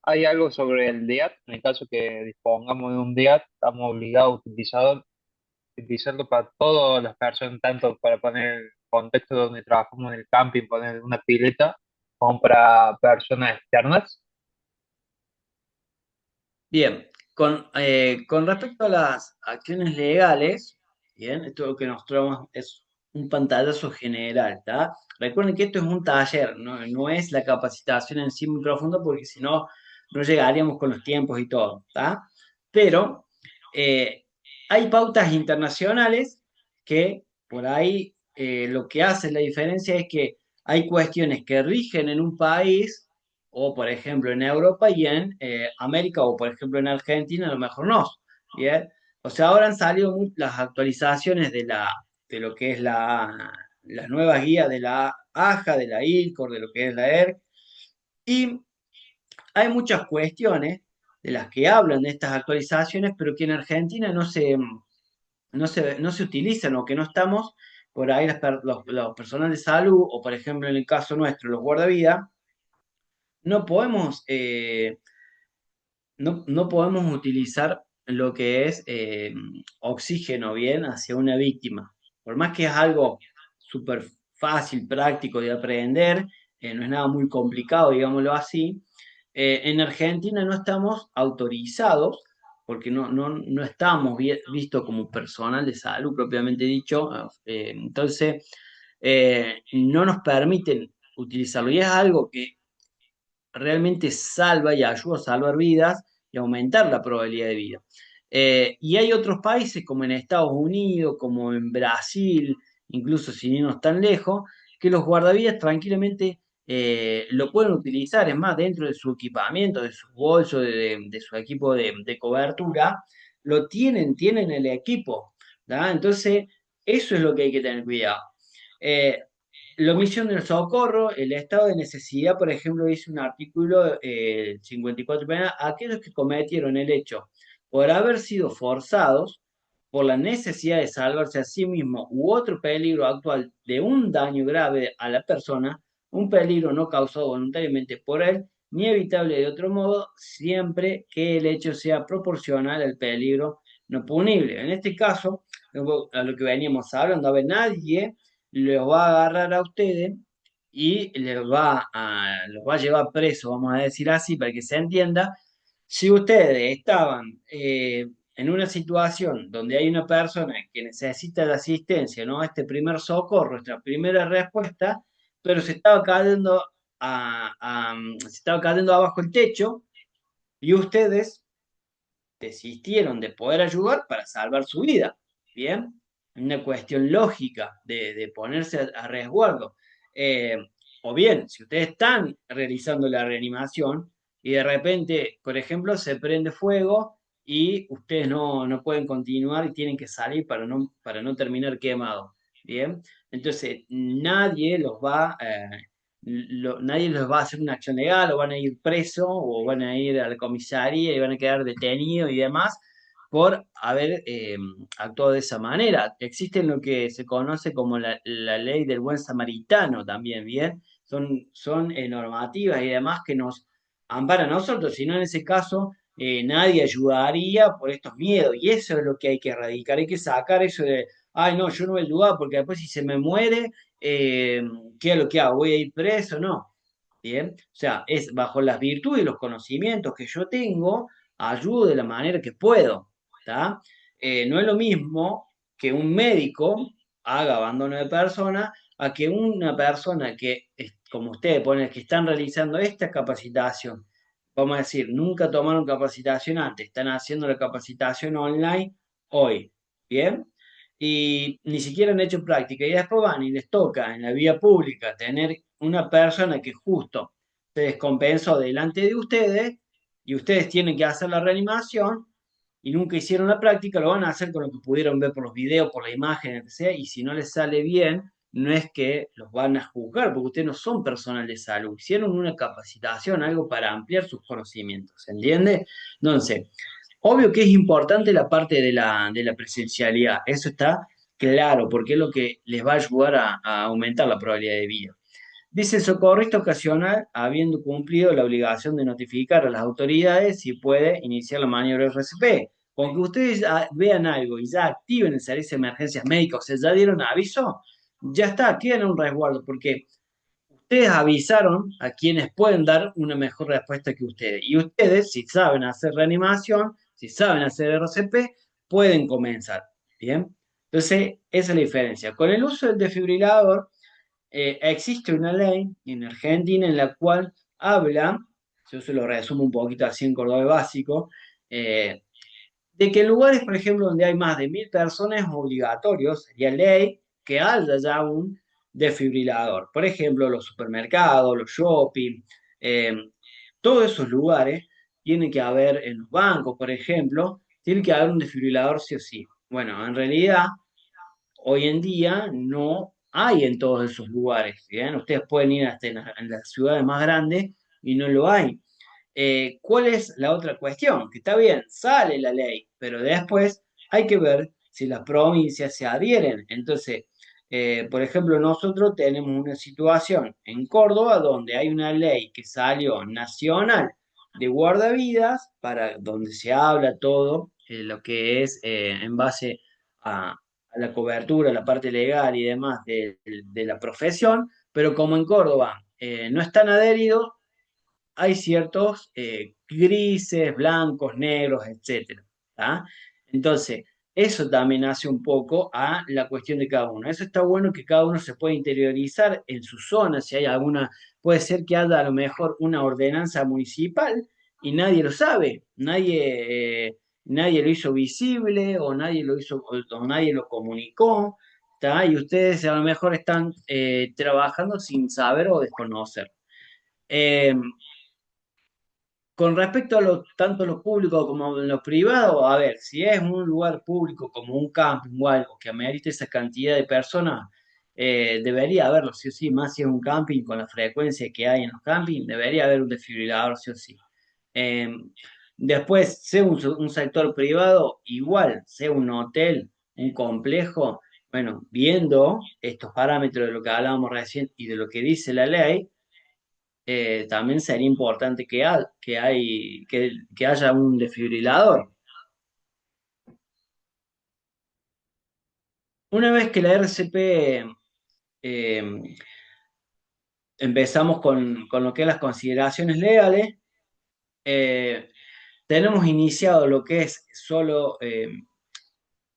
¿hay algo sobre el DIAT? En el caso que dispongamos de un DIAT, estamos obligados a utilizarlo para todas las personas, tanto para poner el contexto donde trabajamos en el camping, poner una pileta, como para personas externas. Bien, con respecto a las acciones legales, bien, esto lo que nos traemos es un pantallazo general, ¿está? Recuerden que esto es un taller, no es la capacitación en sí muy profunda, porque si no, no llegaríamos con los tiempos y todo, ¿está? Pero eh, hay pautas internacionales que por ahí lo que hace la diferencia es que hay cuestiones que rigen en un país o por ejemplo en Europa y en América, o por ejemplo en Argentina, a lo mejor no. ¿Bien? O sea, ahora han salido las actualizaciones de lo que es las nuevas guías de la AJA, de la ILCOR, de lo que es la ERC, y hay muchas cuestiones de las que hablan de estas actualizaciones, pero que en Argentina no se utilizan o que no estamos por ahí los personal de salud, o por ejemplo en el caso nuestro, los guardavidas, no podemos no podemos utilizar lo que es oxígeno bien hacia una víctima. Por más que es algo súper fácil, práctico de aprender, no es nada muy complicado, digámoslo así. En Argentina no estamos autorizados, porque no estamos vistos como personal de salud propiamente dicho, entonces no nos permiten utilizarlo. Y es algo que realmente salva y ayuda a salvar vidas y aumentar la probabilidad de vida. Y hay otros países como en Estados Unidos, como en Brasil, incluso sin irnos tan lejos, que los guardavidas tranquilamente lo pueden utilizar, es más, dentro de su equipamiento, de sus bolsos, de su equipo de cobertura, tienen el equipo, ¿tá? Entonces, eso es lo que hay que tener cuidado. Eh, la omisión del socorro, el estado de necesidad, por ejemplo, dice un artículo 54 penal, aquellos que cometieron el hecho por haber sido forzados por la necesidad de salvarse a sí mismo u otro peligro actual de un daño grave a la persona, un peligro no causado voluntariamente por él, ni evitable de otro modo, siempre que el hecho sea proporcional al peligro no punible. En este caso, a lo que veníamos hablando, a ver, nadie los va a agarrar a ustedes y los va a llevar preso, vamos a decir así, para que se entienda. Si ustedes estaban en una situación donde hay una persona que necesita la asistencia, ¿no? Este primer socorro, esta primera respuesta, pero se estaba cayendo abajo el techo y ustedes desistieron de poder ayudar para salvar su vida. ¿Bien? Una cuestión lógica de ponerse a resguardo. Eh, o bien, si ustedes están realizando la reanimación y de repente, por ejemplo, se prende fuego y ustedes no pueden continuar y tienen que salir para no terminar quemados. ¿Bien? Entonces, nadie los va a hacer una acción legal o van a ir presos o van a ir a la comisaría y van a quedar detenidos y demás por haber actuado de esa manera. Existe lo que se conoce como la ley del buen samaritano también, ¿bien? Son normativas y demás que nos amparan a nosotros, si no en ese caso nadie ayudaría por estos miedos y eso es lo que hay que erradicar, hay que sacar eso de, ay no, yo no voy a ayudar porque después si se me muere eh, ¿qué es lo que hago? ¿Voy a ir preso? No. Bien. O sea, es bajo las virtudes y los conocimientos que yo tengo, ayudo de la manera que puedo. ¿Tá? No es lo mismo que un médico haga abandono de persona a que una persona que, como ustedes ponen, que están realizando esta capacitación, vamos a decir, nunca tomaron capacitación antes, están haciendo la capacitación online hoy. ¿Bien? Y ni siquiera han hecho práctica. Y después van y les toca en la vía pública tener una persona que justo se descompensó delante de ustedes y ustedes tienen que hacer la reanimación y nunca hicieron la práctica, lo van a hacer con lo que pudieron ver por los videos, por la imagen, lo que sea, y si no les sale bien, no es que los van a juzgar, porque ustedes no son personal de salud, hicieron una capacitación, algo para ampliar sus conocimientos, ¿se entiende? Entonces, obvio que es importante la parte de la presencialidad, eso está claro, porque es lo que les va a ayudar a aumentar la probabilidad de vida. Dice el socorrista ocasional, habiendo cumplido la obligación de notificar a las autoridades si puede iniciar la maniobra RCP. Con que ustedes vean algo y ya activen el servicio de emergencias médicas, o sea, ya dieron aviso, ya está, quedan en un resguardo, porque ustedes avisaron a quienes pueden dar una mejor respuesta que ustedes. Y ustedes, si saben hacer reanimación, si saben hacer RCP, pueden comenzar. ¿Bien? Entonces, esa es la diferencia. Con el uso del desfibrilador, existe una ley en Argentina en la cual habla, yo se lo resumo un poquito así en cordobés básico, eh, de que en lugares, por ejemplo, donde hay más de 1.000 personas, es obligatorio, sería ley, que haya ya un desfibrilador. Por ejemplo, los supermercados, los shopping, eh, todos esos lugares, tiene que haber en los bancos, por ejemplo, tiene que haber un desfibrilador sí o sí. Bueno, en realidad hoy en día no hay en todos esos lugares, ¿bien? Ustedes pueden ir hasta en las ciudades más grandes y no lo hay. ¿Cuál es la otra cuestión? Que está bien, sale la ley, pero después hay que ver si las provincias se adhieren. Entonces, por ejemplo, nosotros tenemos una situación en Córdoba donde hay una ley que salió nacional de guardavidas, para donde se habla todo lo que es en base a la cobertura, la parte legal y demás de la profesión, pero como en Córdoba no están adheridos, hay ciertos grises, blancos, negros, etcétera. ¿Tá? Entonces, eso también hace un poco a la cuestión de cada uno. Eso está bueno que cada uno se pueda interiorizar en su zona, si hay alguna, puede ser que haya a lo mejor una ordenanza municipal y nadie lo sabe, nadie lo hizo visible o nadie lo hizo o nadie lo comunicó, ¿tá? Y ustedes a lo mejor están trabajando sin saber o desconocer. Eh, con respecto a tanto lo público como lo privado, a ver, si es un lugar público como un camping o algo que amerite esa cantidad de personas, debería haberlo, sí o sí, más si es un camping con la frecuencia que hay en los campings, debería haber un desfibrilador, sí o sí. Eh, Después, sea un sector privado, igual, sea un hotel, un complejo, bueno, viendo estos parámetros de lo que hablábamos recién y de lo que dice la ley, también sería importante que haya un desfibrilador. Una vez que la RCP empezamos con lo que es las consideraciones legales, eh, tenemos iniciado lo que es solo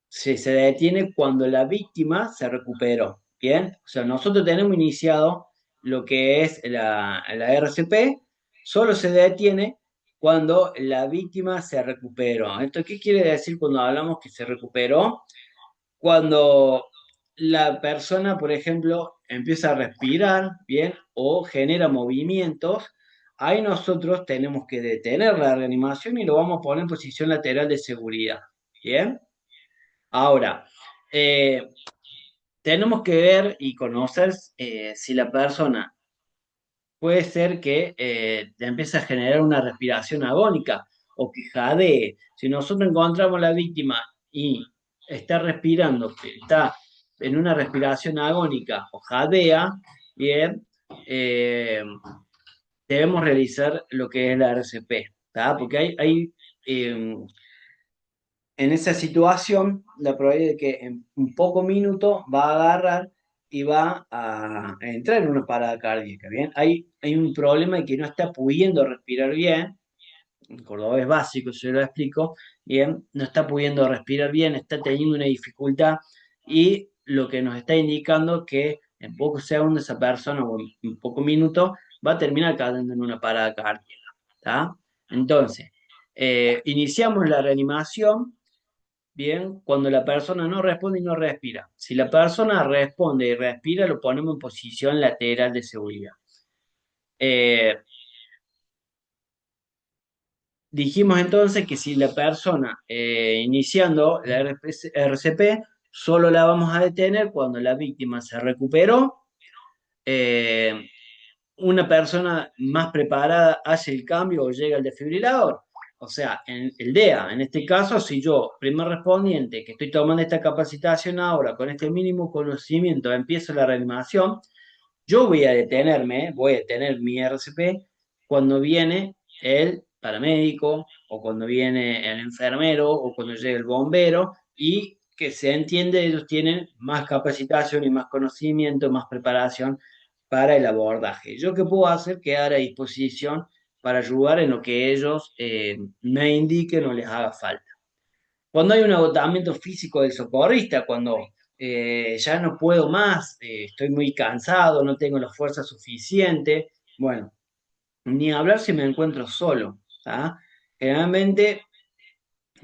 se detiene cuando la víctima se recuperó. Bien, o sea, nosotros tenemos iniciado lo que es la RCP, solo se detiene cuando la víctima se recuperó. ¿Esto qué quiere decir cuando hablamos que se recuperó? Cuando la persona, por ejemplo, empieza a respirar, bien, o genera movimientos, ahí nosotros tenemos que detener la reanimación y lo vamos a poner en posición lateral de seguridad. Bien. Ahora, eh, tenemos que ver y conocer si la persona puede ser que empiece a generar una respiración agónica o que jadee. Si nosotros encontramos la víctima y está respirando, que está en una respiración agónica o jadea, bien, eh, debemos realizar lo que es la RCP, ¿tá? Porque eh, en esa situación, la probabilidad de que en un poco minuto va a agarrar y va a entrar en una parada cardíaca, ¿bien? Hay un problema de que no está pudiendo respirar bien, en cordobés básico, se lo explico, bien, no está pudiendo respirar bien, está teniendo una dificultad y lo que nos está indicando que en pocos segundos esa persona o en pocos minutos va a terminar cayendo en una parada cardíaca, ¿tá? Entonces, iniciamos la reanimación. Bien, cuando la persona no responde y no respira. Si la persona responde y respira, lo ponemos en posición lateral de seguridad. Eh, Dijimos entonces que si la persona iniciando la RCP, solo la vamos a detener cuando la víctima se recuperó, una persona más preparada hace el cambio o llega al desfibrilador. o sea, en el DEA, en este caso, si yo, primer respondiente, que estoy tomando esta capacitación ahora, con este mínimo conocimiento, empiezo la reanimación, yo voy a detenerme, voy a detener mi RCP cuando viene el paramédico o cuando viene el enfermero o cuando llega el bombero y que se entiende, ellos tienen más capacitación y más conocimiento, más preparación para el abordaje. ¿Yo qué puedo hacer? Quedar a disposición para ayudar en lo que ellos me indiquen o les haga falta. Cuando hay un agotamiento físico del socorrista, cuando ya no puedo más, estoy muy cansado, no tengo la fuerza suficiente, bueno, ni hablar si me encuentro solo. ¿Tá? Generalmente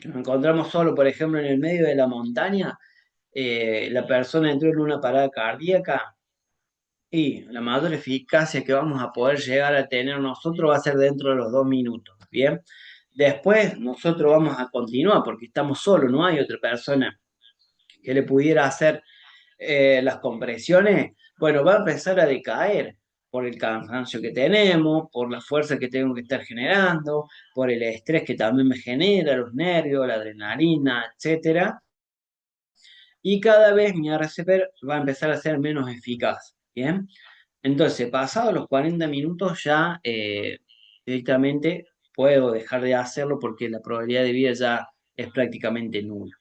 nos encontramos solo, por ejemplo, en el medio de la montaña, la persona entró en una parada cardíaca y la mayor eficacia que vamos a poder llegar a tener nosotros va a ser dentro de los 2 minutos, ¿bien? Después nosotros vamos a continuar porque estamos solos, no hay otra persona que le pudiera hacer las compresiones, bueno, va a empezar a decaer por el cansancio que tenemos, por la fuerza que tengo que estar generando, por el estrés que también me genera, los nervios, la adrenalina, etcétera. Y cada vez mi RCP va a empezar a ser menos eficaz, ¿bien? Entonces, pasados los 40 minutos ya directamente puedo dejar de hacerlo porque la probabilidad de vida ya es prácticamente nula.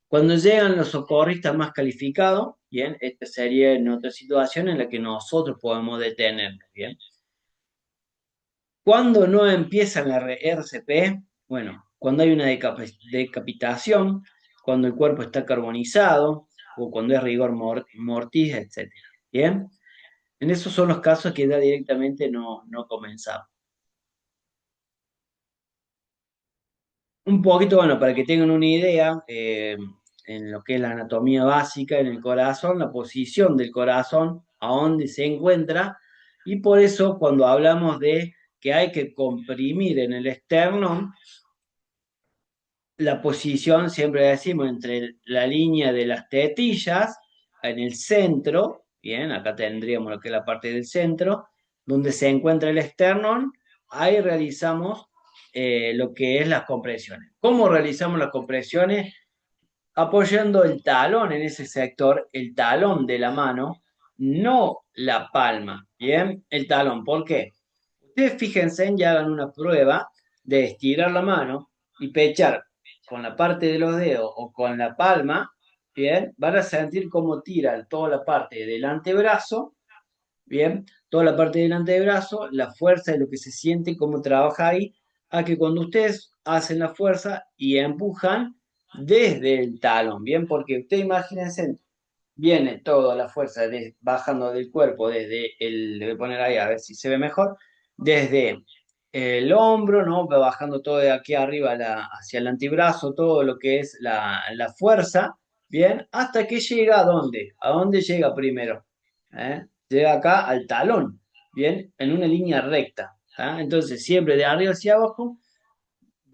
Cuando llegan los socorristas más calificados, bien, esta sería en otra situación en la que nosotros podemos detenernos, bien. Cuando no empiezan la RCP, bueno, cuando hay una decapitación, cuando el cuerpo está carbonizado o cuando es rigor mortis, etcétera, bien. En esos son los casos que ya directamente no comenzamos. Un poquito, bueno, para que tengan una idea, en lo que es la anatomía básica en el corazón, la posición del corazón, a dónde se encuentra, y por eso cuando hablamos de que hay que comprimir en el esternón, la posición siempre decimos entre la línea de las tetillas, en el centro, bien, acá tendríamos lo que es la parte del centro, donde se encuentra el esternón, ahí realizamos lo que es las compresiones. ¿Cómo realizamos las compresiones? Apoyando el talón en ese sector, el talón de la mano, no la palma, ¿bien? El talón, ¿por qué? Ustedes fíjense y hagan una prueba de estirar la mano y pechar con la parte de los dedos o con la palma, ¿bien? Van a sentir cómo tira toda la parte del antebrazo, ¿bien? Toda la parte del antebrazo, la fuerza de lo que se siente, cómo trabaja ahí, a que cuando ustedes hacen la fuerza y empujan desde el talón, ¿bien? Porque ustedes imagínense, viene toda la fuerza bajando del cuerpo desde le voy a poner ahí a ver si se ve mejor, desde el hombro, ¿no? Va bajando todo de aquí arriba hacia el antebrazo, todo lo que es la fuerza, ¿bien? Hasta que llega a dónde? ¿A dónde llega primero? ¿Eh? Llega acá al talón, ¿bien? En una línea recta. ¿Ah? Entonces, siempre de arriba hacia abajo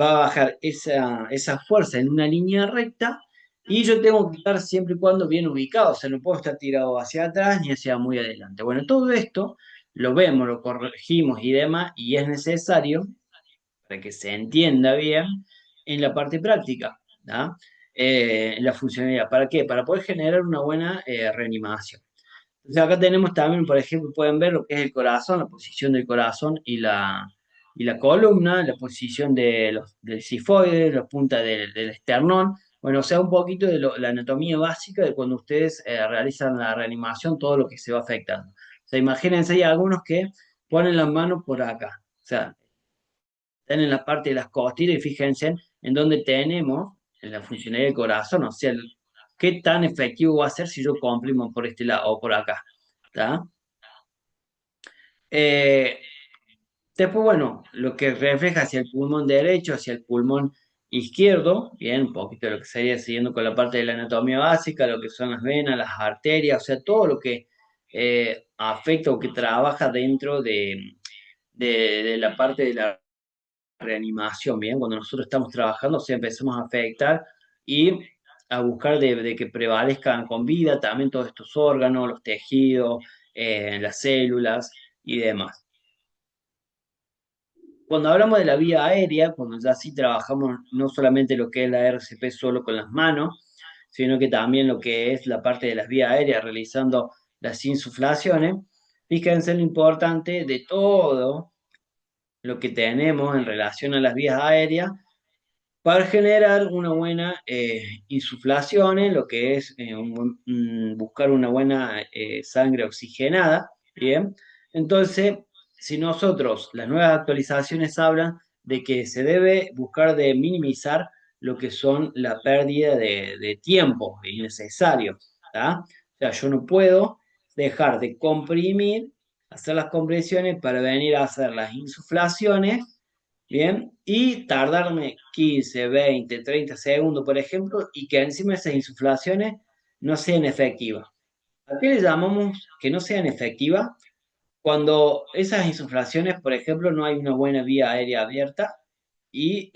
va a bajar esa fuerza en una línea recta y yo tengo que estar siempre y cuando bien ubicado, o sea, no puedo estar tirado hacia atrás ni hacia muy adelante. Bueno, todo esto lo vemos, lo corregimos y demás, y es necesario para que se entienda bien en la parte práctica, ¿ah? En la funcionalidad. ¿Para qué? Para poder generar una buena reanimación. Entonces acá tenemos también, por ejemplo, pueden ver lo que es el corazón, la posición del corazón y la columna, la posición del cifoide, la punta del esternón. Bueno, o sea, un poquito de la anatomía básica de cuando ustedes realizan la reanimación, todo lo que se va afectando. O sea, imagínense, hay algunos que ponen las manos por acá. O sea, están en la parte de las costillas y fíjense en dónde tenemos en la funcionalidad del corazón, o sea, qué tan efectivo va a ser si yo comprimo por este lado o por acá. ¿Tá? Eh, Después, bueno, lo que refleja hacia el pulmón derecho, hacia el pulmón izquierdo, bien, un poquito de lo que sería siguiendo con la parte de la anatomía básica, lo que son las venas, las arterias, o sea, todo lo que afecta o que trabaja dentro de la parte de la reanimación, bien, cuando nosotros estamos trabajando, o sea, empezamos a afectar y a buscar de que prevalezcan con vida también todos estos órganos, los tejidos, las células y demás. Cuando hablamos de la vía aérea, cuando ya sí trabajamos no solamente lo que es la RCP solo con las manos, sino que también lo que es la parte de las vías aéreas realizando las insuflaciones, fíjense lo importante de todo lo que tenemos en relación a las vías aéreas para generar una buena insuflación, lo que es buscar una buena sangre oxigenada, ¿bien? Entonces, si nosotros, las nuevas actualizaciones hablan de que se debe buscar de minimizar lo que son la pérdida de tiempo innecesario, ¿tá? O sea, yo no puedo dejar de comprimir, hacer las compresiones para venir a hacer las insuflaciones. Bien, y tardarme 15, 20, 30 segundos, por ejemplo, y que encima esas insuflaciones no sean efectivas. ¿A qué le llamamos que no sean efectivas? Cuando esas insuflaciones, por ejemplo, no hay una buena vía aérea abierta y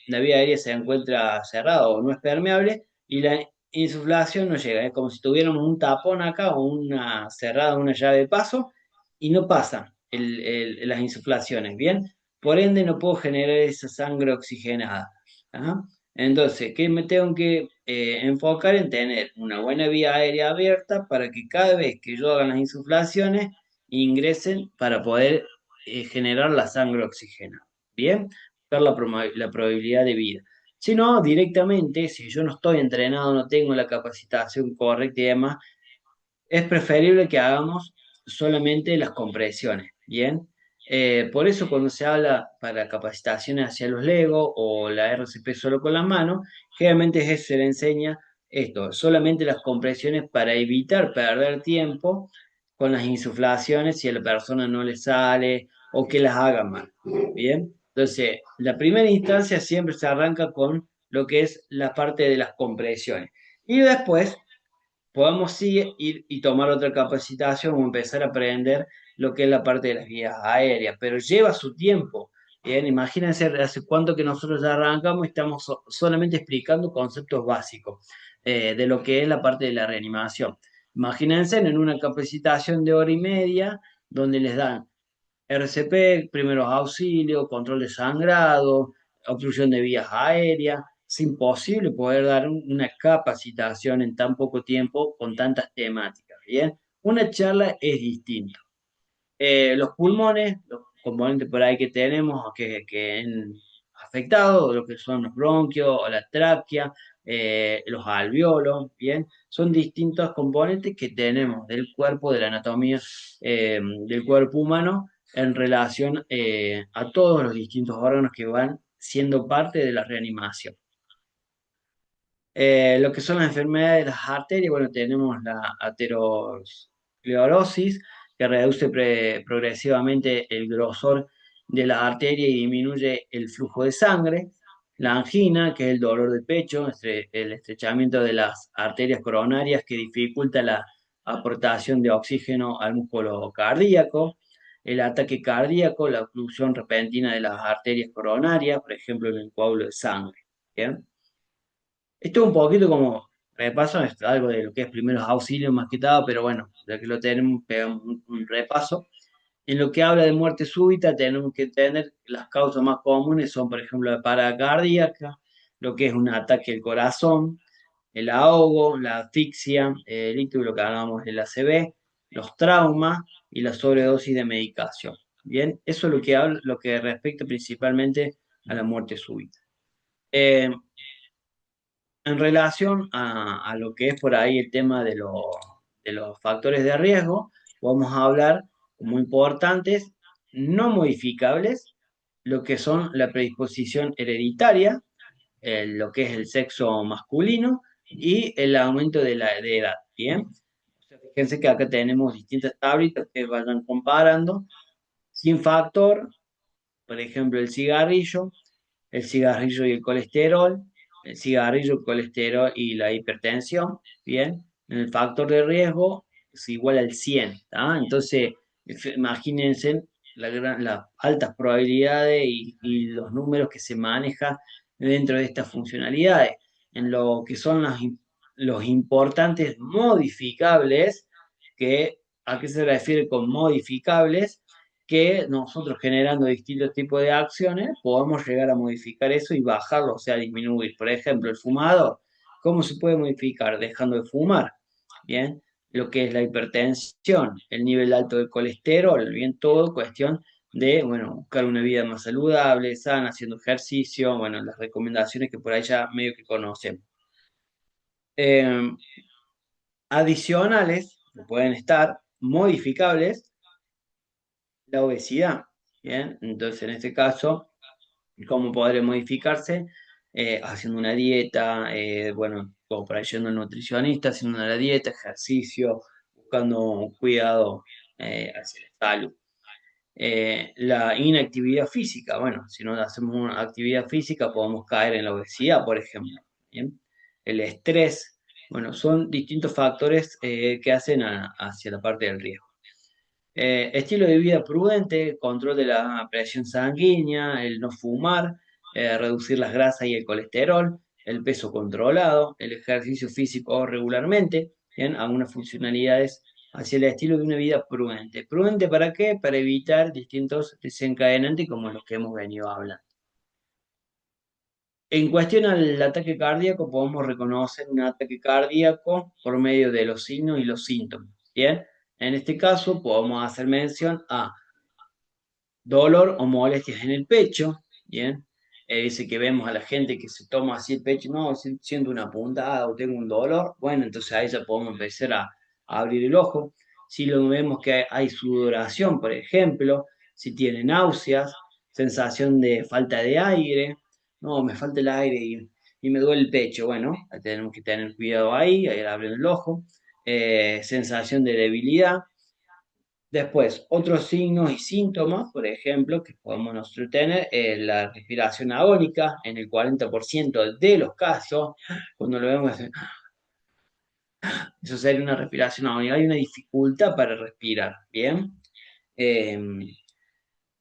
la vía aérea se encuentra cerrada o no es permeable y la insuflación no llega. Es como si tuviéramos un tapón acá o una cerrada, una llave de paso y no pasan las insuflaciones, ¿bien? Por ende no puedo generar esa sangre oxigenada. ¿Ah? Entonces, ¿qué me tengo que enfocar en tener una buena vía aérea abierta para que cada vez que yo haga las insuflaciones ingresen para poder generar la sangre oxigenada? Bien, buscar la probabilidad de vida. Si no, directamente, si yo no estoy entrenado, no tengo la capacitación correcta y demás, es preferible que hagamos solamente las compresiones, ¿bien? Por eso cuando se habla para capacitaciones hacia los Lego o la RCP solo con las manos, generalmente se le enseña esto, solamente las compresiones para evitar perder tiempo con las insuflaciones si a la persona no le sale o que las haga mal, ¿bien? Entonces, la primera instancia siempre se arranca con lo que es la parte de las compresiones. Y después podamos sí ir y tomar otra capacitación o empezar a aprender lo que es la parte de las vías aéreas, pero lleva su tiempo. Bien, imagínense hace cuánto que nosotros ya arrancamos y estamos solamente explicando conceptos básicos de lo que es la parte de la reanimación. Imagínense en una capacitación de hora y media donde les dan RCP, primeros auxilios, control de sangrado, obstrucción de vías aéreas. Es imposible poder dar una capacitación en tan poco tiempo con tantas temáticas, ¿bien? Una charla es distinto. Los pulmones, los componentes por ahí que tenemos que han afectado, lo que son los bronquios o la tráquea, los alveolos, ¿bien? Son distintos componentes que tenemos del cuerpo, de la anatomía del cuerpo humano en relación a todos los distintos órganos que van siendo parte de la reanimación. Lo que son las enfermedades de las arterias, bueno, tenemos la aterosclerosis, que reduce progresivamente el grosor de la arteria y disminuye el flujo de sangre. La angina, que es el dolor de pecho, el estrechamiento de las arterias coronarias que dificulta la aportación de oxígeno al músculo cardíaco. El ataque cardíaco, la oclusión repentina de las arterias coronarias, por ejemplo, en el coágulo de sangre. ¿Bien? Esto es un poquito como repaso, es algo de lo que es primeros auxilios más que todo, pero bueno, ya que lo tenemos, pegamos un repaso. En lo que habla de muerte súbita, tenemos que tener las causas más comunes son, por ejemplo, la parada cardíaca, lo que es un ataque al corazón, el ahogo, la asfixia, el ictus, lo que hablábamos del ACV, los traumas y la sobredosis de medicación. Bien, eso es lo que habla, lo que respecta principalmente a la muerte súbita. Eh, en relación a lo que es por ahí el tema de los factores de riesgo, vamos a hablar como importantes, no modificables, lo que son la predisposición hereditaria, lo que es el sexo masculino y el aumento de edad. Bien, o sea, fíjense que acá tenemos distintas tablitas que vayan comparando sin factor, por ejemplo, el cigarrillo y el colesterol, el cigarrillo, el colesterol y la hipertensión, ¿bien? El factor de riesgo es igual al 100, ¿tá? Entonces, imagínense las altas probabilidades y los números que se manejan dentro de estas funcionalidades. En lo que son los importantes modificables, que, ¿a qué se refiere con modificables? que nosotros generando distintos tipos de acciones podemos llegar a modificar eso y bajarlo, o sea, disminuir. Por ejemplo, el fumador, ¿cómo se puede modificar? Dejando de fumar, ¿bien? Lo que es la hipertensión, el nivel alto de colesterol, bien, todo cuestión de, bueno, buscar una vida más saludable, sana, haciendo ejercicio, bueno, las recomendaciones que por ahí ya medio que conocemos. Eh, Adicionales, que pueden estar modificables, la obesidad, ¿bien? Entonces, en este caso, ¿cómo podría modificarse? Haciendo una dieta, bueno, como por ahí yendo al nutricionista, haciendo una dieta, ejercicio, buscando un cuidado hacia la salud. La inactividad física, bueno, si no hacemos una actividad física podemos caer en la obesidad, por ejemplo. ¿Bien? El estrés, bueno, son distintos factores que hacen hacia la parte del riesgo. Estilo de vida prudente, control de la presión sanguínea, el no fumar, reducir las grasas y el colesterol, el peso controlado, el ejercicio físico regularmente, ¿bien? Algunas funcionalidades hacia el estilo de una vida prudente. ¿Prudente para qué? Para evitar distintos desencadenantes como los que hemos venido hablando. En cuestión al ataque cardíaco, podemos reconocer un ataque cardíaco por medio de los signos y los síntomas. Bien, en este caso podemos hacer mención a dolor o molestias en el pecho, ¿bien? Dice que vemos a la gente que se toma así el pecho, no, siento una puntada o tengo un dolor, bueno, entonces ahí ya podemos empezar a abrir el ojo. Si lo vemos que hay sudoración, por ejemplo, si tiene náuseas, sensación de falta de aire, no, me falta el aire y me duele el pecho, bueno, tenemos que tener cuidado ahí abrir el ojo. Sensación de debilidad. Después, otros signos y síntomas, por ejemplo, que podemos nosotros tener, la respiración agónica en el 40% de los casos, cuando lo vemos, eso sería una respiración agónica, hay una dificultad para respirar, ¿bien? Eh,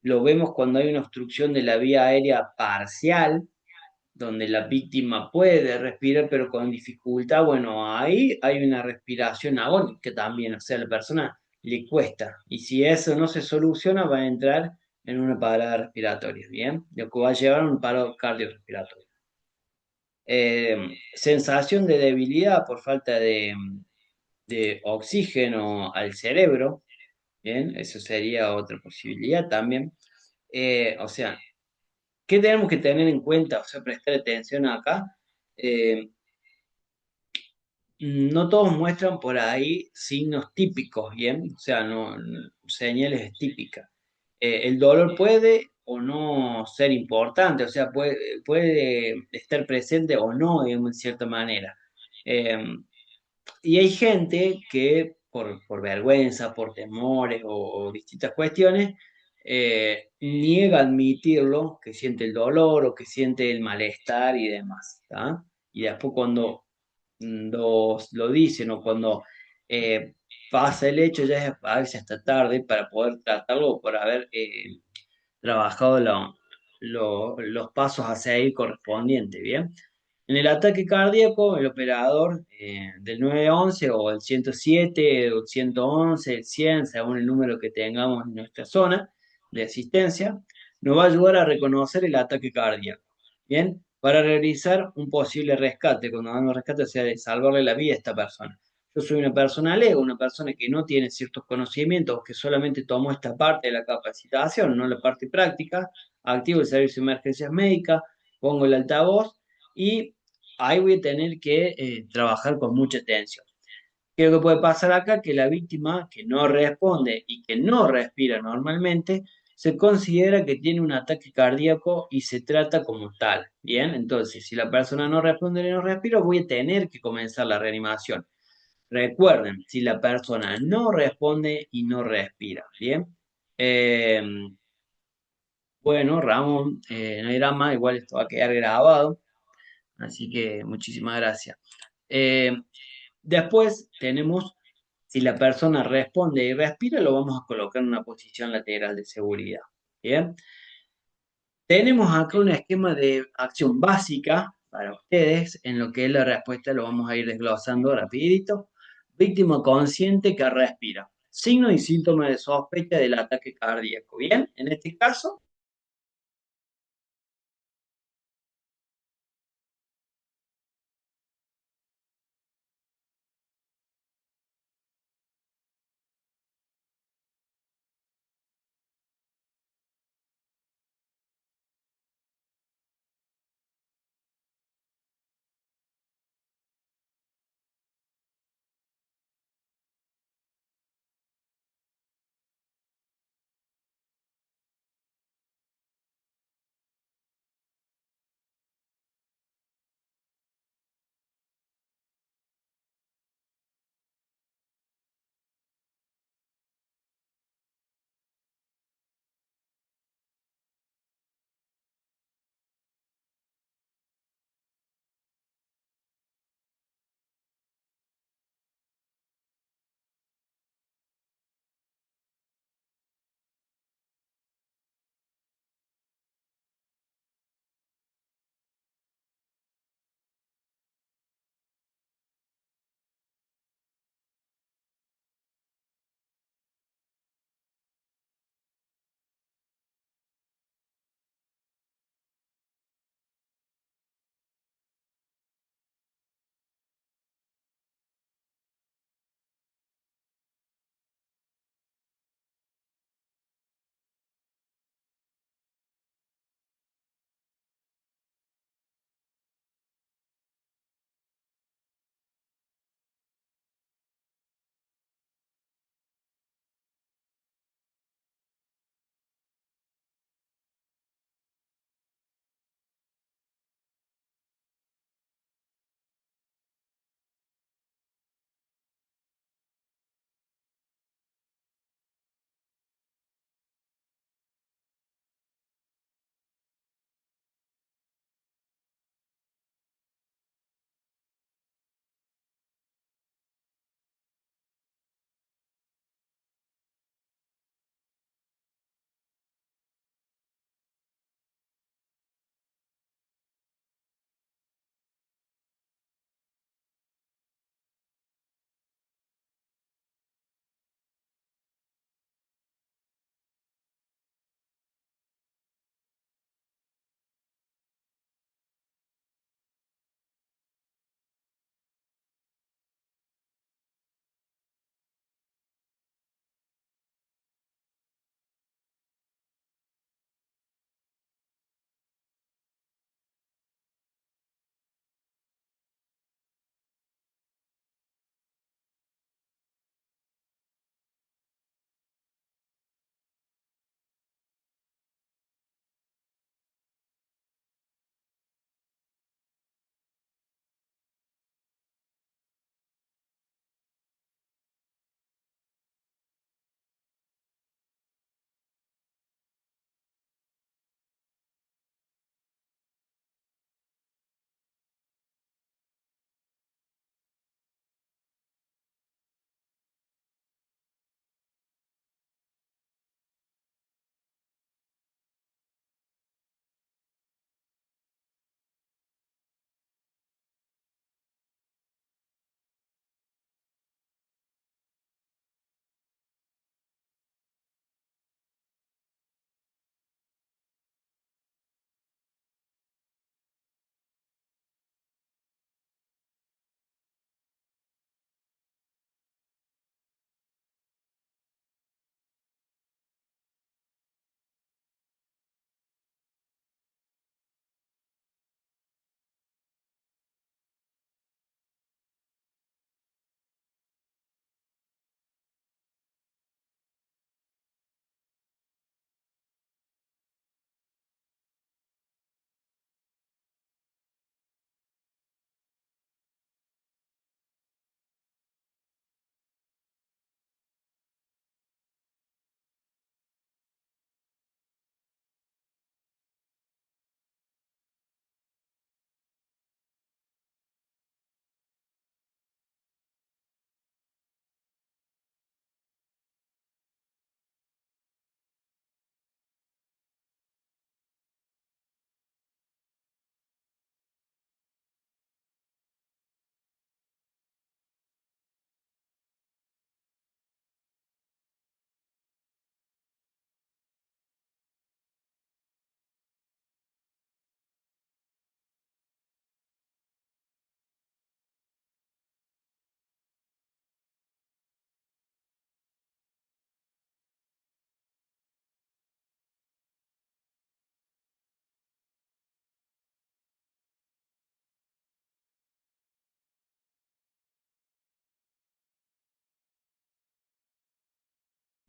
lo vemos cuando hay una obstrucción de la vía aérea parcial, donde la víctima puede respirar, pero con dificultad, bueno, ahí hay una respiración agónica también, o sea, a la persona le cuesta. Y si eso no se soluciona, va a entrar en una parada respiratoria, ¿bien? Lo que va a llevar a un paro cardiorrespiratorio. Sensación de debilidad por falta de oxígeno al cerebro, ¿bien? Eso sería otra posibilidad también. O sea, ¿qué tenemos que tener en cuenta? O sea, prestar atención acá. Eh, no todos muestran por ahí signos típicos, ¿bien? O sea, señales típicas. El dolor puede o no ser importante, o sea, puede estar presente o no, digamos, en cierta manera. Eh, y hay gente que por vergüenza, por temores o distintas cuestiones, niega admitirlo, que siente el dolor o que siente el malestar y demás, ¿tá? Y después cuando lo dicen o cuando eh, pasa el hecho, ya es a veces hasta tarde para poder tratarlo o por haber trabajado los pasos a seguir correspondientes, ¿bien? En el ataque cardíaco, el operador del 911 o el 107 o el 111, el 100, según el número que tengamos en nuestra zona de asistencia, nos va a ayudar a reconocer el ataque cardíaco. Bien, para realizar un posible rescate, cuando hablamos de rescate, o sea, de salvarle la vida a esta persona. Yo soy una persona lega, una persona que no tiene ciertos conocimientos, que solamente tomó esta parte de la capacitación, no la parte práctica, activo el servicio de emergencias médicas, pongo el altavoz y ahí voy a tener que trabajar con mucha atención. ¿Qué es lo que puede pasar acá? Que la víctima que no responde y que no respira normalmente, se considera que tiene un ataque cardíaco y se trata como tal. Bien, entonces, si la persona no responde y no respira, voy a tener que comenzar la reanimación. Recuerden, si la persona no responde y no respira. Bien. Eh, bueno, Ramón, no hay drama, igual esto va a quedar grabado. Así que muchísimas gracias. Eh, Después tenemos, si la persona responde y respira, lo vamos a colocar en una posición lateral de seguridad. Bien. Tenemos acá un esquema de acción básica para ustedes, en lo que es la respuesta, lo vamos a ir desglosando rapidito. Víctima consciente que respira. signos y síntomas de sospecha del ataque cardíaco. Bien, en este caso,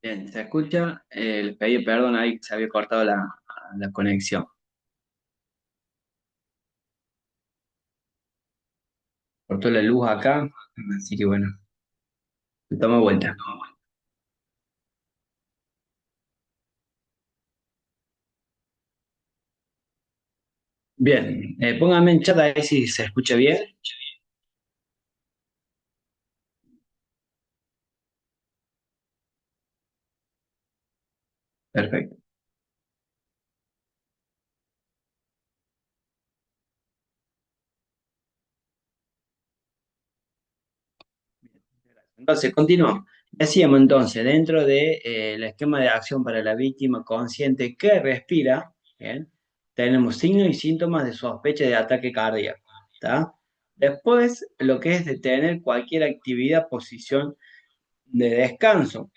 Bien, ¿se escucha? Les pedí perdón ahí que se había cortado la conexión. Cortó la luz acá, así que bueno, toma vuelta. Bien, pónganme en chat ahí si se escucha bien. Perfecto. Entonces, continuamos. Decíamos entonces, dentro de el esquema de acción para la víctima consciente que respira, ¿bien? Tenemos signos y síntomas de sospecha de ataque cardíaco. ¿Está? Después, lo que es detener cualquier actividad, posición de descanso.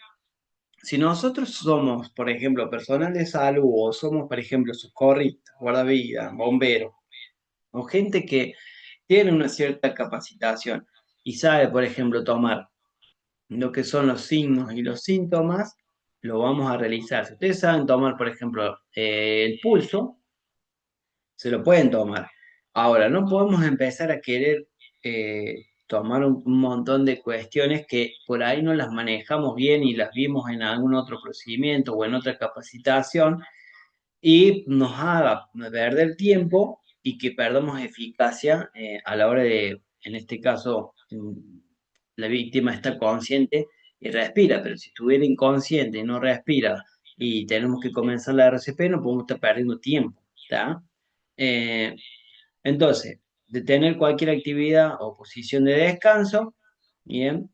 Si nosotros somos, por ejemplo, personal de salud o somos, por ejemplo, socorristas, guardavidas, bomberos, o gente que tiene una cierta capacitación y sabe, por ejemplo, tomar lo que son los signos y los síntomas, lo vamos a realizar. Si ustedes saben tomar, por ejemplo, el pulso, se lo pueden tomar. Ahora, no podemos empezar a querer tomar un montón de cuestiones que por ahí no las manejamos bien y las vimos en algún otro procedimiento o en otra capacitación y nos haga perder tiempo y que perdamos eficacia a la hora de, en este caso, la víctima está consciente y respira, pero si estuviera inconsciente y no respira y tenemos que comenzar la RCP, no podemos estar perdiendo tiempo, ¿está? Eh, entonces, detener cualquier actividad o posición de descanso, bien,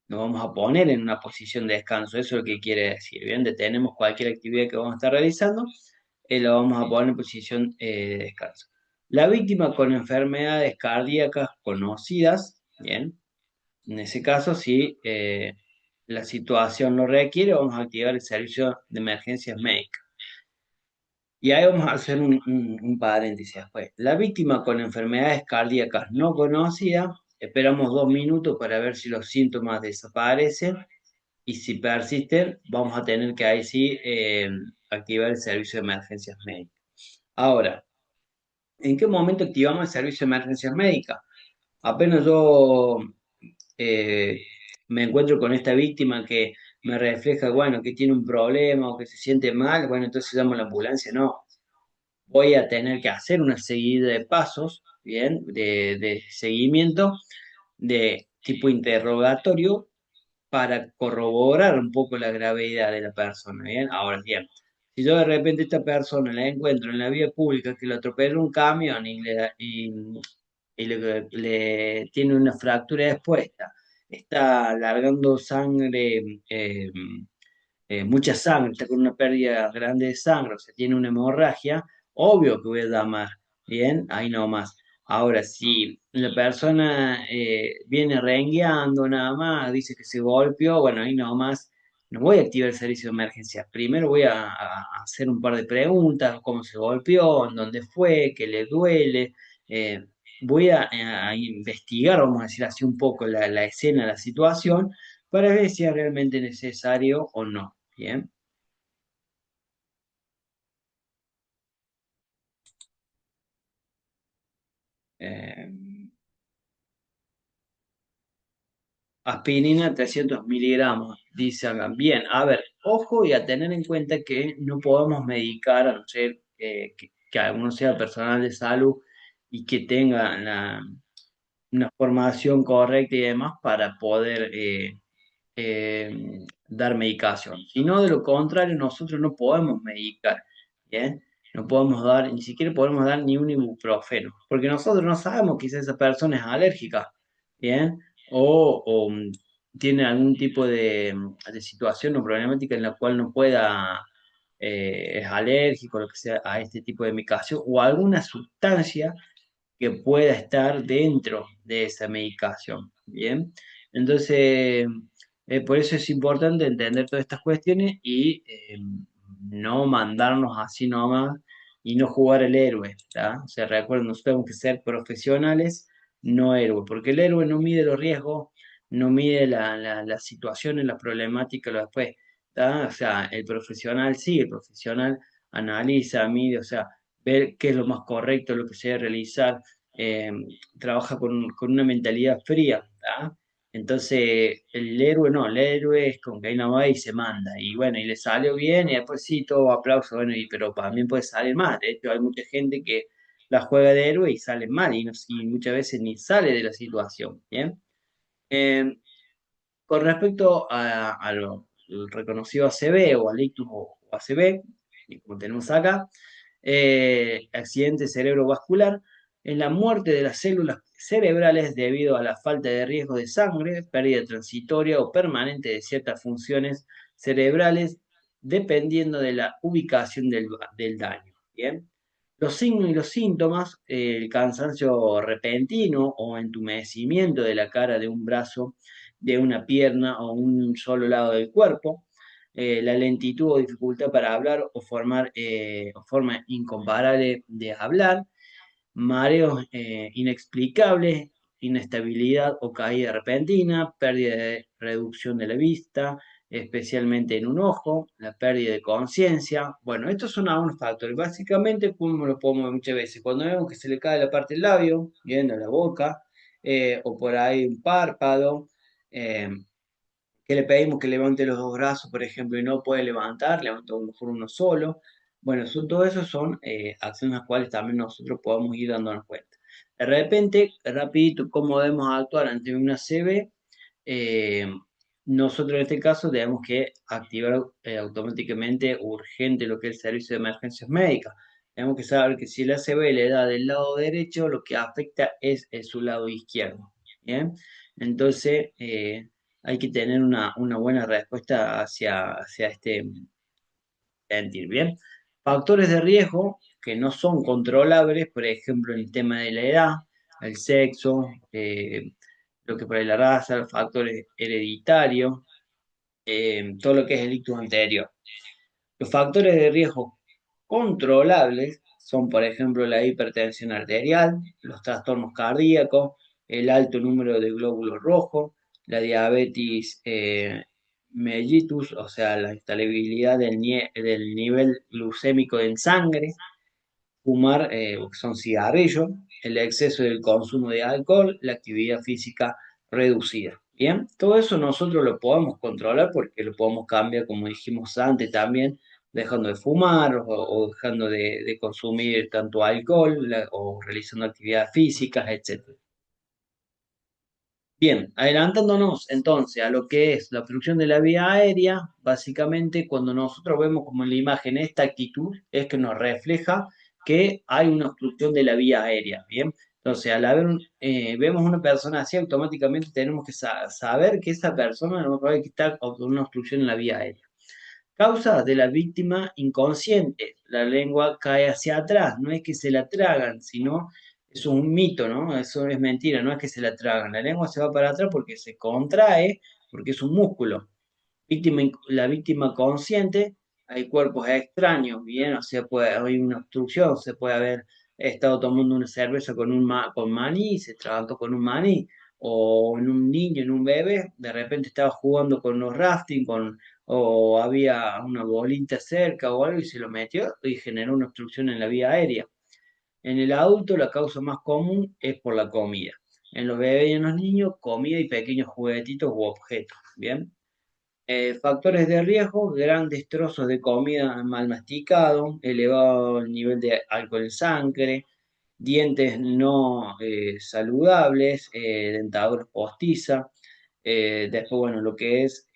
nos vamos a poner en una posición de descanso, eso es lo que quiere decir, bien, detenemos cualquier actividad que vamos a estar realizando y lo vamos a poner en posición de descanso. La víctima con enfermedades cardíacas conocidas, bien, en ese caso, si la situación lo requiere, vamos a activar el servicio de emergencias médicas. Y ahí vamos a hacer un paréntesis después. La víctima con enfermedades cardíacas no conocidas, esperamos 2 minutos para ver si los síntomas desaparecen y si persisten, vamos a tener que ahí sí activar el servicio de emergencias médicas. Ahora, ¿en qué momento activamos el servicio de emergencias médicas? Apenas yo eh, me encuentro con esta víctima que me refleja, bueno, que tiene un problema o que se siente mal, bueno, entonces llamo a la ambulancia, no. Voy a tener que hacer una seguida de pasos, ¿bien? De seguimiento, de tipo interrogatorio, para corroborar un poco la gravedad de la persona, ¿bien? Ahora, bien, si yo de repente a esta persona la encuentro en la vía pública que lo atropella un camión y le tiene una fractura expuesta, está largando sangre, mucha sangre, está con una pérdida grande de sangre, o sea, tiene una hemorragia, obvio que voy a llamar, ¿bien? Ahí nomás. Ahora, si la persona viene rengueando nada más, dice que se golpeó, bueno, ahí nomás no voy a activar el servicio de emergencia. Primero voy a hacer un par de preguntas, cómo se golpeó, en dónde fue, qué le duele. Voy a investigar, vamos a decir así un poco la escena, la situación, para ver si es realmente necesario o no. Bien. Eh, Aspirina 300 miligramos, dice acá. Bien, a ver, ojo y a tener en cuenta que no podemos medicar, a no ser que alguno sea personal de salud y que tenga una formación correcta y demás para poder dar medicación. Si no, de lo contrario, nosotros no podemos medicar, ¿bien? No podemos dar, ni siquiera podemos dar ni un ibuprofeno, porque nosotros no sabemos quizás esa persona es alérgica, ¿bien? O tiene algún tipo de situación o problemática en la cual no pueda, es alérgico, lo que sea, a este tipo de medicación, o alguna sustancia que pueda estar dentro de esa medicación. Bien, entonces, por eso es importante entender todas estas cuestiones y no mandarnos así nomás y no jugar el héroe. ¿Tá? O sea, recuerden, nosotros tenemos que ser profesionales, no héroes, porque el héroe no mide los riesgos, no mide la situación en la problemática lo después, ¿tá? O sea, el profesional sí, el profesional analiza, mide, o sea, ver qué es lo más correcto, lo que se debe realizar, eh, trabaja con una mentalidad fría, ¿tá? Entonces, el héroe no, el héroe es con que ahí no va y se manda, y bueno, y le salió bien, y después sí, todo aplauso, bueno, pero también puede salir mal, de hecho, hay mucha gente que la juega de héroe y sale mal, y muchas veces ni sale de la situación, ¿bien? Eh, con respecto a lo el reconocido ACV o al ictus o ACV, y como tenemos acá, accidente cerebrovascular, en la muerte de las células cerebrales debido a la falta de riesgo de sangre, pérdida transitoria o permanente de ciertas funciones cerebrales, dependiendo de la ubicación del daño. ¿Bien? Los signos y los síntomas, el cansancio repentino o entumecimiento de la cara de un brazo, de una pierna o un solo lado del cuerpo, la lentitud o dificultad para hablar o forma incomparable de hablar, mareos inexplicables, inestabilidad o caída repentina, pérdida de reducción de la vista, especialmente en un ojo, la pérdida de conciencia. Bueno, estos son algunos factores. Básicamente, como lo podemos ver muchas veces, cuando vemos que se le cae la parte del labio, viendo la boca, o por ahí un párpado, eh, que le pedimos que levante los dos brazos, por ejemplo, y no puede levantar, levanta a lo mejor uno solo. Bueno, todo eso son acciones las cuales también nosotros podemos ir dándonos cuenta. De repente, rapidito, cómo debemos actuar ante una CB. eh, Nosotros en este caso tenemos que activar automáticamente urgente lo que es el servicio de emergencias médicas. Tenemos que saber que si la ACV le da del lado derecho, lo que afecta es su lado izquierdo. ¿Bien? Entonces, hay que tener una buena respuesta hacia este sentir, ¿bien? Factores de riesgo que no son controlables, por ejemplo, el tema de la edad, el sexo, lo que por ahí la raza, los factores hereditarios, todo lo que es el ictus anterior. Los factores de riesgo controlables son, por ejemplo, la hipertensión arterial, los trastornos cardíacos, el alto número de glóbulos rojos, la diabetes mellitus, o sea, la estabilidad del nivel glucémico en sangre, fumar, que son cigarrillos, el exceso del consumo de alcohol, la actividad física reducida. Bien, todo eso nosotros lo podemos controlar porque lo podemos cambiar, como dijimos antes también, dejando de fumar o dejando de consumir tanto alcohol o realizando actividades físicas, etcétera. Bien, adelantándonos entonces a lo que es la obstrucción de la vía aérea, básicamente cuando nosotros vemos como en la imagen esta actitud, es que nos refleja que hay una obstrucción de la vía aérea, ¿bien? Entonces, al haber vemos una persona así, automáticamente tenemos que saber que esa persona no puede estar con una obstrucción en la vía aérea. Causa de la víctima inconsciente. La lengua cae hacia atrás. No es que se la tragan, sino eso es un mito, ¿no? Eso es mentira, no es que se la tragan. La lengua se va para atrás porque se contrae, porque es un músculo. La víctima consciente, hay cuerpos extraños, bien, o sea, puede haber una obstrucción, se puede haber estado tomando una cerveza con maní, se trató con un maní, o en un niño, en un bebé, de repente estaba jugando con los rafting, o había una bolita cerca o algo y se lo metió y generó una obstrucción en la vía aérea. En el adulto la causa más común es por la comida. En los bebés y en los niños, comida y pequeños juguetitos u objetos, ¿bien? Factores de riesgo, grandes trozos de comida mal masticado, elevado nivel de alcohol en sangre, dientes no saludables, dentadura postiza, después, bueno, lo que es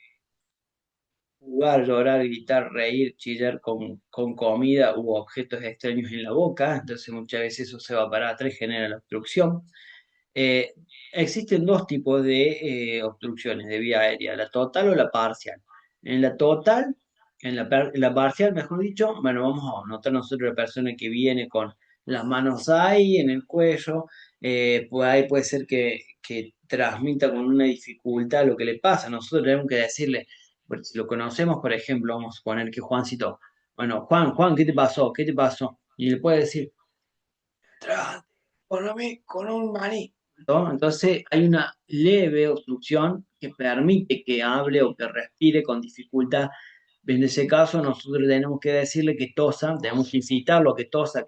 jugar, llorar, gritar, reír, chillar con comida u objetos extraños en la boca, entonces muchas veces eso se va para atrás y genera la obstrucción. Eh, Existen dos tipos de obstrucciones de vía aérea, la total o la parcial. En la total, en la parcial, mejor dicho, bueno, vamos a notar nosotros la persona que viene con las manos ahí en el cuello, pues ahí puede ser que transmita con una dificultad lo que le pasa. Nosotros tenemos que decirle, pues, si lo conocemos, por ejemplo, vamos a suponer que Juancito, bueno, Juan, ¿qué te pasó? ¿Qué te pasó? Y le puede decir, trágate, por mí, con un maní. ¿no? Entonces hay una leve obstrucción que permite que hable o que respire con dificultad. En ese caso, nosotros tenemos que decirle que tosa, tenemos que incitarlo a que tosa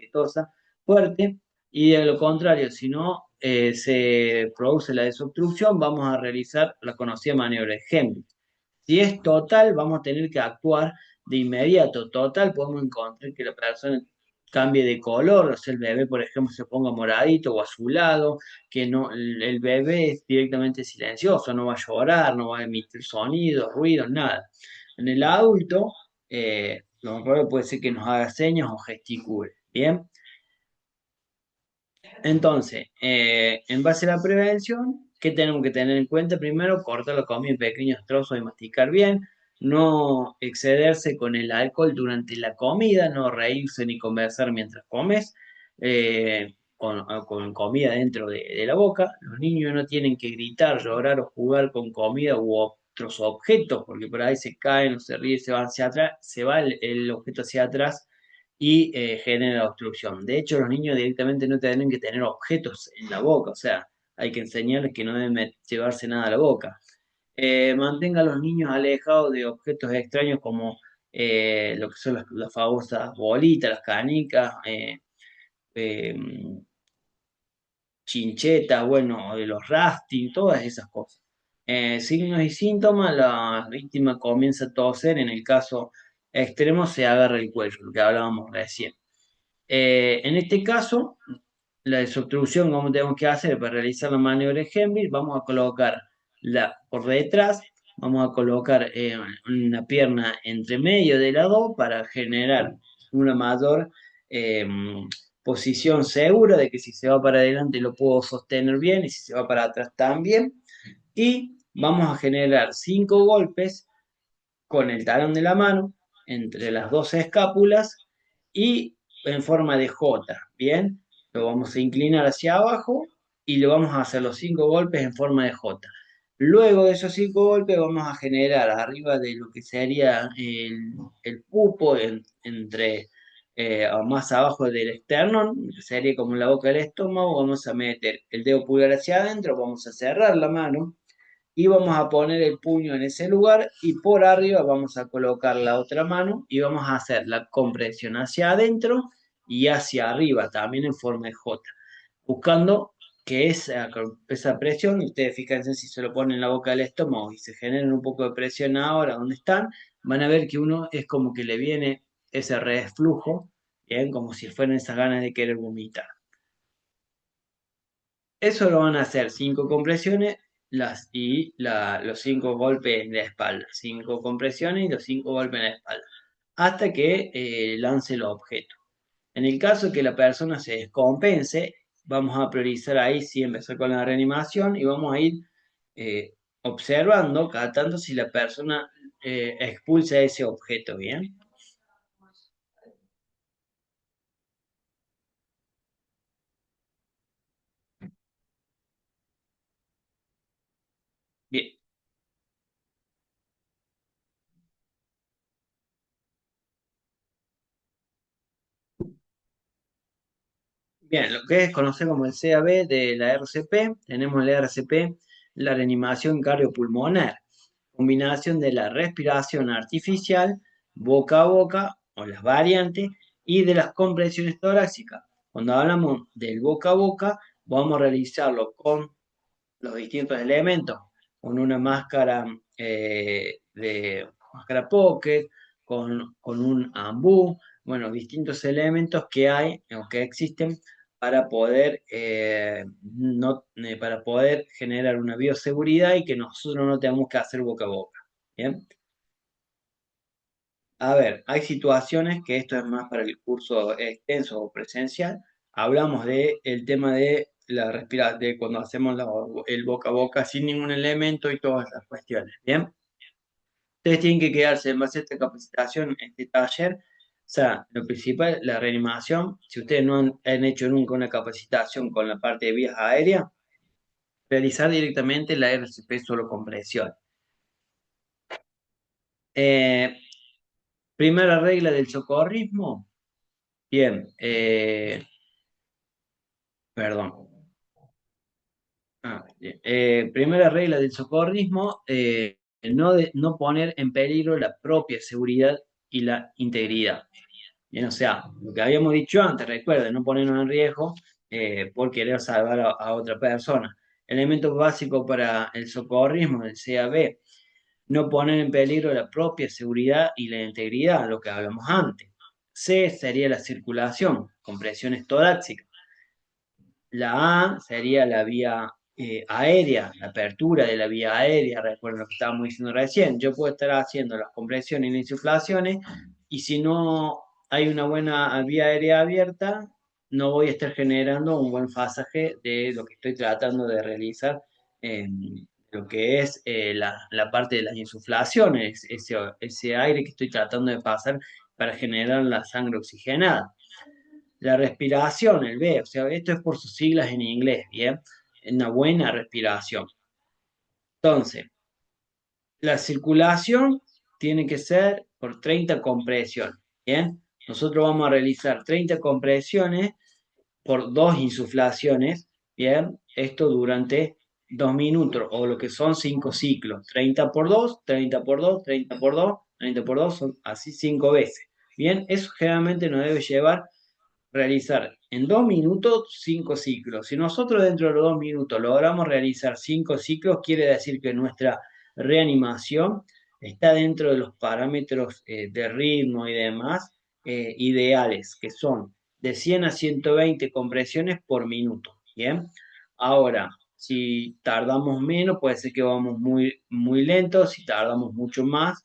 fuerte, y de lo contrario, si no se produce la desobstrucción, vamos a realizar la conocida maniobra de Heimlich. Si es total, vamos a tener que actuar de inmediato. Total, podemos encontrar que la persona cambie de color, o sea, el bebé, por ejemplo, se ponga moradito o azulado, que no, el bebé es directamente silencioso, no va a llorar, no va a emitir sonidos, ruidos, nada. En el adulto, lo más probable puede ser que nos haga señas o gesticule. Bien, entonces, en base a la prevención, ¿qué tenemos que tener en cuenta? Primero, cortar la comida en pequeños trozos y masticar bien, no excederse con el alcohol durante la comida, no reírse ni conversar mientras comes, con comida dentro de la boca. Los niños no tienen que gritar, llorar o jugar con comida u otros objetos, porque por ahí se caen o se ríen, se van hacia atrás, se va el objeto hacia atrás y genera obstrucción. De hecho, los niños directamente no tienen que tener objetos en la boca, o sea, hay que enseñarles que no deben llevarse nada a la boca. Mantenga a los niños alejados de objetos extraños como lo que son las famosas bolitas, las canicas, eh, chinchetas, bueno, de los rafting, todas esas cosas. Signos y síntomas, la víctima comienza a toser, en el caso extremo se agarra el cuello, lo que hablábamos recién. En este caso, la desobstrucción, como tenemos que hacer para realizar la maniobra de Heimlich, vamos a colocar por detrás, vamos a colocar una pierna entre medio de las dos para generar una mayor eh, posición segura de que si se va para adelante lo puedo sostener bien y si se va para atrás también. Y vamos a generar 5 golpes con el talón de la mano entre las dos escápulas y en forma de J, ¿bien? Lo vamos a inclinar hacia abajo y le vamos a hacer los 5 golpes en forma de J. Luego de esos 5 golpes vamos a generar arriba de lo que sería el pupo entre más abajo del esternón, que sería como la boca del estómago, vamos a meter el dedo pulgar hacia adentro, vamos a cerrar la mano y vamos a poner el puño en ese lugar y por arriba vamos a colocar la otra mano y vamos a hacer la compresión hacia adentro y hacia arriba, también en forma de J, buscando que esa presión, ustedes fíjense si se lo ponen en la boca del estómago y se generan un poco de presión ahora donde están, van a ver que uno es como que le viene ese reflujo, bien, como si fueran esas ganas de querer vomitar. Eso lo van a hacer 5 compresiones los 5 golpes en la espalda. 5 compresiones y los 5 golpes en la espalda. Hasta que lance los objetos. En el caso que la persona se descompense, vamos a priorizar ahí sí empezar con la reanimación y vamos a ir eh, observando, catando si la persona expulsa ese objeto, ¿bien? Bien, bien, lo que es conocer como el CAB de la RCP, tenemos la RCP, la reanimación cardiopulmonar, combinación de la respiración artificial, boca a boca o las variantes y de las compresiones torácicas. Cuando hablamos del boca a boca, vamos a realizarlo con los distintos elementos, con una máscara de máscara pocket, con un ambú, bueno, distintos elementos que hay o que existen para poder, para poder generar una bioseguridad y que nosotros no tengamos que hacer boca a boca. ¿Bien? A ver, hay situaciones que esto es más para el curso extenso o presencial. Hablamos de el tema de la respiración, de cuando hacemos el boca a boca sin ningún elemento y todas las cuestiones. Bien, ustedes tienen que quedarse en base a esta capacitación, este taller. O sea, lo principal, la reanimación. Si ustedes no han hecho nunca una capacitación con la parte de vías aéreas, realizar directamente la RCP solo compresión. Eh, Primera regla del socorrismo. Bien, perdón. Bien. Primera regla del socorrismo, no poner en peligro la propia seguridad y la integridad. Bien, o sea, lo que habíamos dicho antes, recuerden, no ponernos en riesgo por querer salvar a otra persona. Elementos básicos para el socorrismo, el CAB, no poner en peligro la propia seguridad y la integridad, lo que hablamos antes. C sería la circulación, con presiones torácicas. La A sería la vía aérea, la apertura de la vía aérea, recuerden lo que estábamos diciendo recién. Yo puedo estar haciendo las compresiones y las insuflaciones y si no hay una buena vía aérea abierta, no voy a estar generando un buen pasaje de lo que estoy tratando de realizar en lo que es la parte de las insuflaciones, ese aire que estoy tratando de pasar para generar la sangre oxigenada. La respiración, el B, o sea, esto es por sus siglas en inglés, ¿bien? Una buena respiración. Entonces, la circulación tiene que ser por 30 compresiones, ¿bien? Nosotros vamos a realizar 30 compresiones por dos insuflaciones, ¿bien? Esto durante 2 minutos, o lo que son 5 ciclos, 30 por 2, 30 por 2, 30 por 2, 30 por 2, son así 5 veces. Bien, eso generalmente nos debe llevar realizar en 2 minutos 5 ciclos. Si nosotros dentro de los 2 minutos logramos realizar 5 ciclos, quiere decir que nuestra reanimación está dentro de los parámetros de ritmo y demás ideales, que son de 100 a 120 compresiones por minuto. Bien, ahora, si tardamos menos, puede ser que vamos muy, muy lentos, si tardamos mucho más,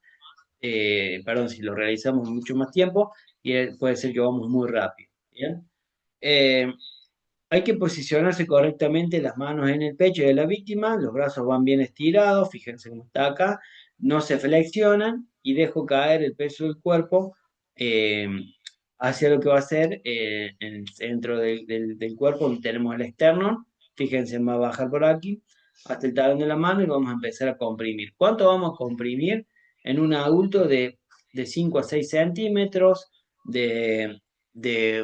perdón, si lo realizamos mucho más tiempo, y puede ser que vamos muy rápido. ¿Bien? Eh, Hay que posicionarse correctamente las manos en el pecho de la víctima, los brazos van bien estirados, fíjense cómo está acá, no se flexionan y dejo caer el peso del cuerpo eh, hacia lo que va a ser en el centro del cuerpo, donde tenemos el esternón, fíjense, va a bajar por aquí hasta el talón de la mano y vamos a empezar a comprimir. ¿Cuánto vamos a comprimir? En un adulto de 5 a 6 centímetros, de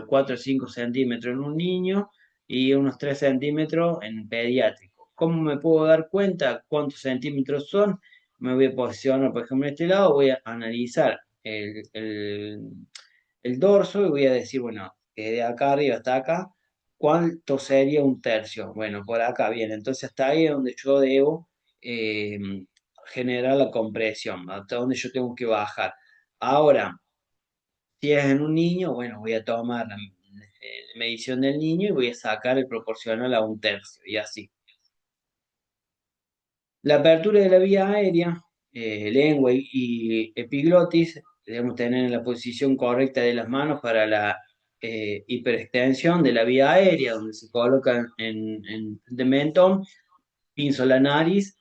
4 a 5 centímetros en un niño y unos 3 centímetros en pediátrico. ¿Cómo me puedo dar cuenta cuántos centímetros son? Me voy a posicionar, por ejemplo, en este lado, voy a analizar el dorso y voy a decir, bueno, que de acá arriba hasta acá, ¿cuánto sería un tercio? Bueno, por acá bien, entonces hasta ahí es donde yo debo eh, generar la compresión, hasta donde yo tengo que bajar. Ahora, si es en un niño, bueno, voy a tomar la medición del niño y voy a sacar el proporcional a un tercio y así. La apertura de la vía aérea, lengua y epiglotis, debemos tener en la posición correcta de las manos para la hiperextensión de la vía aérea, donde se colocan de mentón, pinzo la nariz,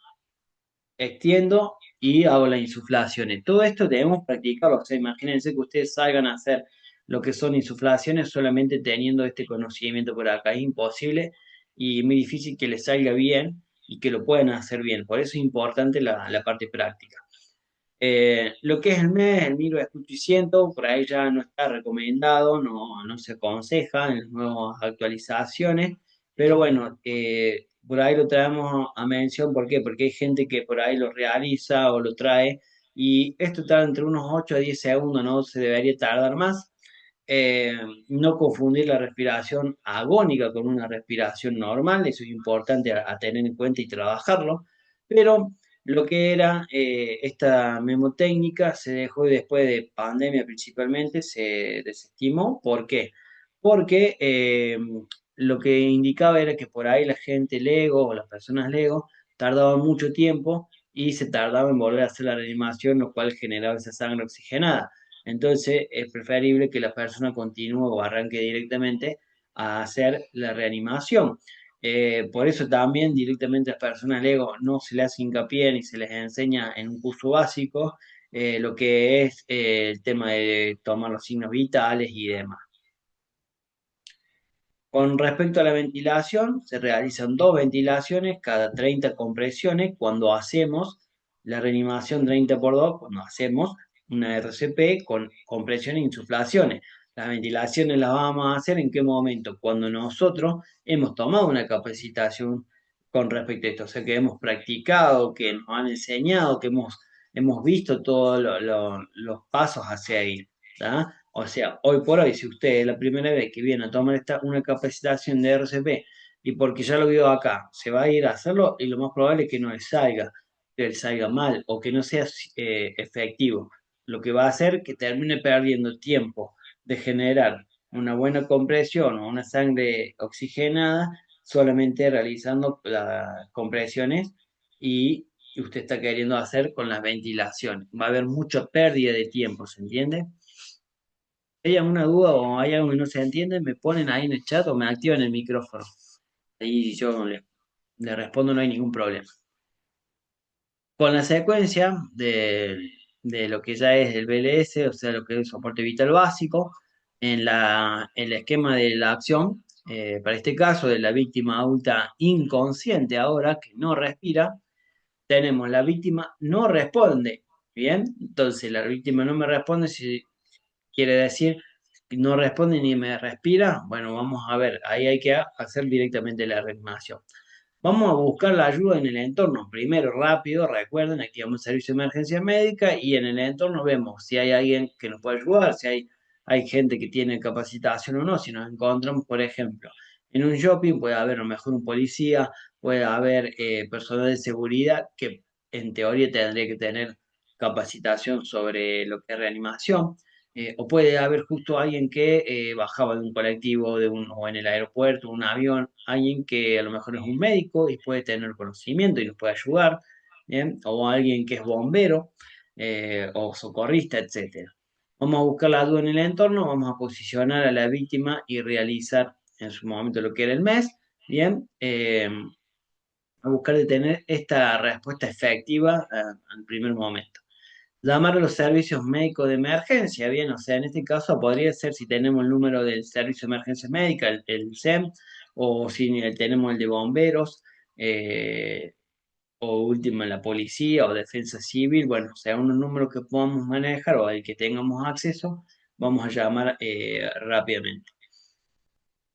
extiendo y hago las insuflaciones. Todo esto debemos practicarlo. O sea, imagínense que ustedes salgan a hacer lo que son insuflaciones solamente teniendo este conocimiento por acá. Es imposible y muy difícil que les salga bien y que lo puedan hacer bien. Por eso es importante la parte práctica. Lo que es el mes, el miro, escucho y siento, por ahí ya no está recomendado, no se aconseja en las nuevas actualizaciones, pero bueno, por ahí lo traemos a mención, ¿por qué? Porque hay gente que por ahí lo realiza o lo trae y esto tarda entre unos 8 a 10 segundos, no se debería tardar más. Eh, no confundir la respiración agónica con una respiración normal, eso es importante a tener en cuenta y trabajarlo, pero lo que era esta memotécnica se dejó y después de pandemia principalmente, se desestimó. ¿Por qué? Porque lo que indicaba era que por ahí la gente Lego o las personas Lego tardaban mucho tiempo y se tardaba en volver a hacer la reanimación, lo cual generaba esa sangre oxigenada. Entonces es preferible que la persona continúe o arranque directamente a hacer la reanimación. Por eso también directamente a las personas Lego no se les hace hincapié ni se les enseña en un curso básico lo que es el tema de tomar los signos vitales y demás. Con respecto a la ventilación, se realizan dos ventilaciones cada 30 compresiones cuando hacemos la reanimación 30 por 2, cuando hacemos una RCP con compresiones e insuflaciones. Las ventilaciones las vamos a hacer en qué momento? Cuando nosotros hemos tomado una capacitación con respecto a esto. O sea, que hemos practicado, que nos han enseñado, que hemos visto todos los pasos a seguir. ¿Tá? O sea, hoy por hoy, si usted es la primera vez que viene a tomar una capacitación de RCP y porque ya lo vio acá, se va a ir a hacerlo y lo más probable es que le salga mal o que no sea efectivo. Lo que va a hacer que termine perdiendo tiempo de generar una buena compresión o una sangre oxigenada solamente realizando las compresiones y usted está queriendo hacer con las ventilaciones. Va a haber mucha pérdida de tiempo, ¿se entiende? Si hay alguna duda o hay algo que no se entiende, me ponen ahí en el chat o me activan el micrófono. Ahí yo le respondo, no hay ningún problema. Con la secuencia de lo que ya es el BLS, o sea, lo que es el soporte vital básico, en el esquema de la acción, para este caso de la víctima adulta inconsciente ahora, que no respira, tenemos la víctima no responde, ¿bien? Entonces la víctima no me responde, si quiere decir no responde ni me respira, bueno, vamos a ver, ahí hay que hacer directamente la reanimación. Vamos a buscar la ayuda en el entorno. Primero, rápido, recuerden, activamos el servicio de emergencia médica y en el entorno vemos si hay alguien que nos puede ayudar, si hay gente que tiene capacitación o no. Si nos encontramos, por ejemplo, en un shopping, puede haber a lo mejor un policía, puede haber personal de seguridad que en teoría tendría que tener capacitación sobre lo que es reanimación. O puede haber justo alguien que bajaba de un colectivo o en el aeropuerto, un avión, alguien que a lo mejor es un médico y puede tener conocimiento y nos puede ayudar, ¿bien? O alguien que es bombero o socorrista, etcétera. Vamos a buscar la duda en el entorno, vamos a posicionar a la víctima y realizar en su momento lo que era el mes, ¿bien? A buscar de tener esta respuesta efectiva al primer momento. Llamar a los servicios médicos de emergencia, bien, o sea, en este caso podría ser si tenemos el número del servicio de emergencia médica, el SEM, o si tenemos el de bomberos, eh, o último la policía o defensa civil, bueno, o sea, un número que podamos manejar o al que tengamos acceso, vamos a llamar rápidamente.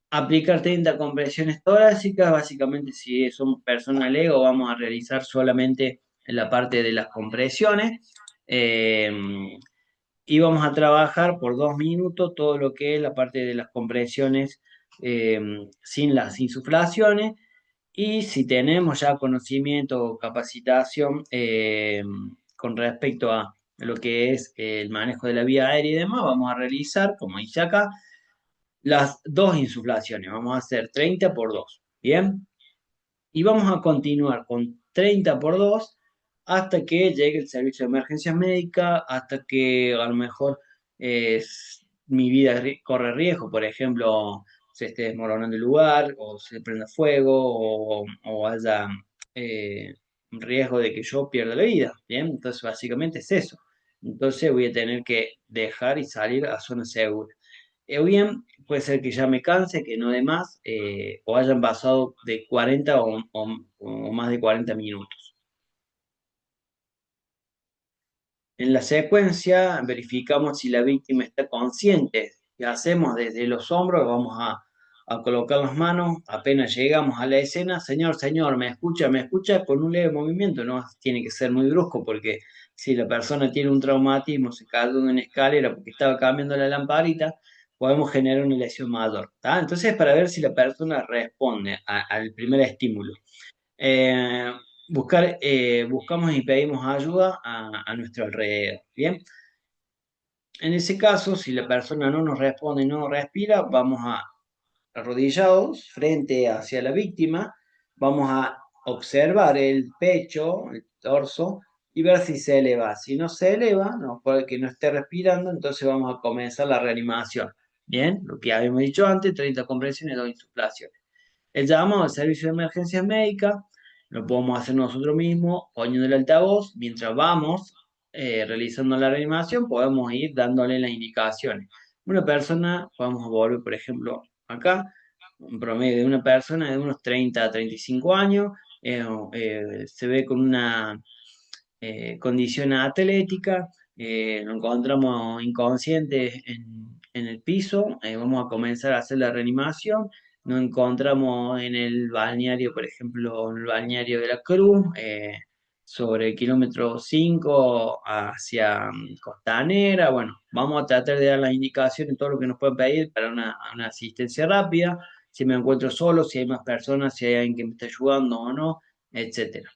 Aplicar 30 compresiones torácicas, básicamente si somos personal ego vamos a realizar solamente la parte de las compresiones eh, y vamos a trabajar por 2 minutos todo lo que es la parte de las compresiones eh, sin las insuflaciones y si tenemos ya conocimiento o capacitación con respecto a lo que es el manejo de la vía aérea y demás, vamos a realizar, como dice acá, las dos insuflaciones. Vamos a hacer 30 por 2. ¿Bien? Y vamos a continuar con 30 por 2 hasta que llegue el servicio de emergencias médicas, hasta que a lo mejor mi vida corre riesgo, por ejemplo, se esté desmoronando el lugar, o se prenda fuego, o haya un riesgo de que yo pierda la vida. ¿Bien? Entonces, básicamente es eso. Entonces, voy a tener que dejar y salir a zona segura. O bien, puede ser que ya me canse, que no dé más, o hayan pasado de 40 o más de 40 minutos. En la secuencia, verificamos si la víctima está consciente. ¿Qué hacemos? Desde los hombros vamos a colocar las manos. Apenas llegamos a la escena, señor, señor, me escucha con un leve movimiento. No tiene que ser muy brusco porque si la persona tiene un traumatismo, se cayó de una escalera porque estaba cambiando la lamparita, podemos generar una lesión mayor. ¿Tá? Entonces, para ver si la persona responde al primer estímulo. Eh, buscamos y pedimos ayuda a nuestro alrededor. Bien, en ese caso, si la persona no nos responde y no respira, vamos a arrodillados frente hacia la víctima, vamos a observar el pecho, el torso y ver si se eleva. Si no se eleva, no, puede que no esté respirando, entonces vamos a comenzar la reanimación. Bien, lo que habíamos dicho antes, 30 compresiones, 2 insuflaciones. El llamado al servicio de emergencias médicas lo podemos hacer nosotros mismos poniendo el altavoz. Mientras vamos realizando la reanimación, podemos ir dándole las indicaciones. Una persona, vamos a volver, por ejemplo, acá, un promedio de una persona de unos 30 a 35 años, se ve con una condición atlética, nos encontramos inconscientes en el piso, vamos a comenzar a hacer la reanimación nos encontramos en el balneario, por ejemplo, en el balneario de la Cruz, sobre el kilómetro 5 hacia Costanera. Bueno, vamos a tratar de dar las indicaciones, todo lo que nos pueden pedir para una asistencia rápida, si me encuentro solo, si hay más personas, si hay alguien que me está ayudando o no, etcétera.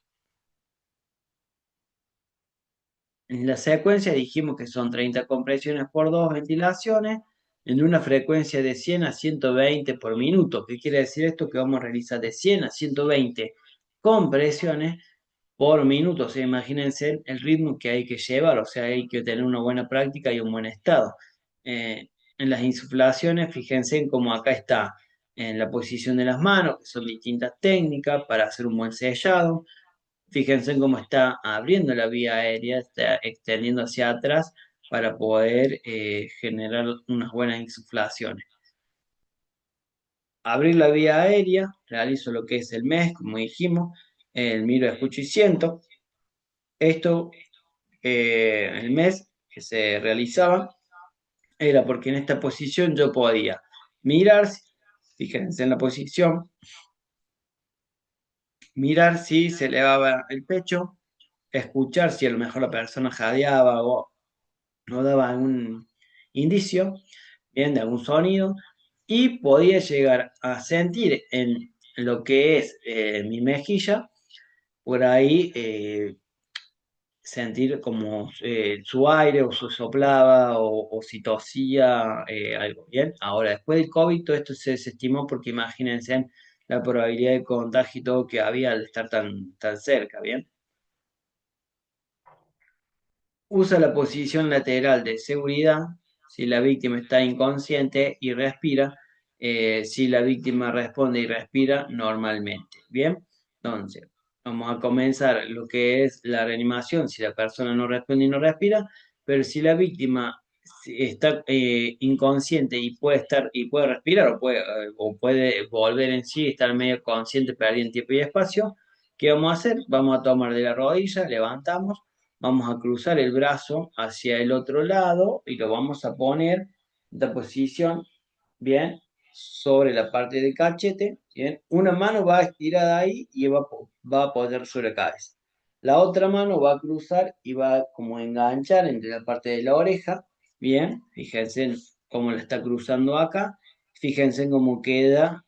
En la secuencia dijimos que son 30 compresiones por dos ventilaciones en una frecuencia de 100 a 120 por minuto. ¿Qué quiere decir esto? Que vamos a realizar de 100 a 120 compresiones por minuto. O sea, imagínense el ritmo que hay que llevar, o sea, hay que tener una buena práctica y un buen estado. En las insuflaciones, fíjense en cómo acá está en la posición de las manos, que son distintas técnicas para hacer un buen sellado. Fíjense en cómo está abriendo la vía aérea, está extendiendo hacia atrás para poder generar unas buenas insuflaciones. Abrir la vía aérea, realizo lo que es el MES, como dijimos, el miro, escucho y siento. Esto, el MES que se realizaba, era porque en esta posición yo podía mirar, fíjense en la posición, mirar si se elevaba el pecho, escuchar si a lo mejor la persona jadeaba o no daba algún indicio, bien, de algún sonido, y podía llegar a sentir en lo que es mi mejilla, por ahí sentir como su aire o su soplaba o si tosía algo, bien. Ahora, después del COVID, todo esto se desestimó porque imagínense la probabilidad de contagio y todo que había al estar tan cerca, bien. Usa la posición lateral de seguridad si la víctima está inconsciente y respira, si la víctima responde y respira normalmente. Bien, entonces vamos a comenzar lo que es la reanimación si la persona no responde y no respira, pero si la víctima está inconsciente y puede estar y puede respirar o puede volver en sí, estar medio consciente, perdiendo tiempo y espacio, ¿qué vamos a hacer? Vamos a tomar de la rodilla, levantamos. Vamos a cruzar el brazo hacia el otro lado y lo vamos a poner en esta posición, bien, sobre la parte del cachete, bien. Una mano va estirada ahí y va a apoyar sobre la cabeza. La otra mano va a cruzar y va como a enganchar entre la parte de la oreja, bien. Fíjense en cómo la está cruzando acá. Fíjense en cómo queda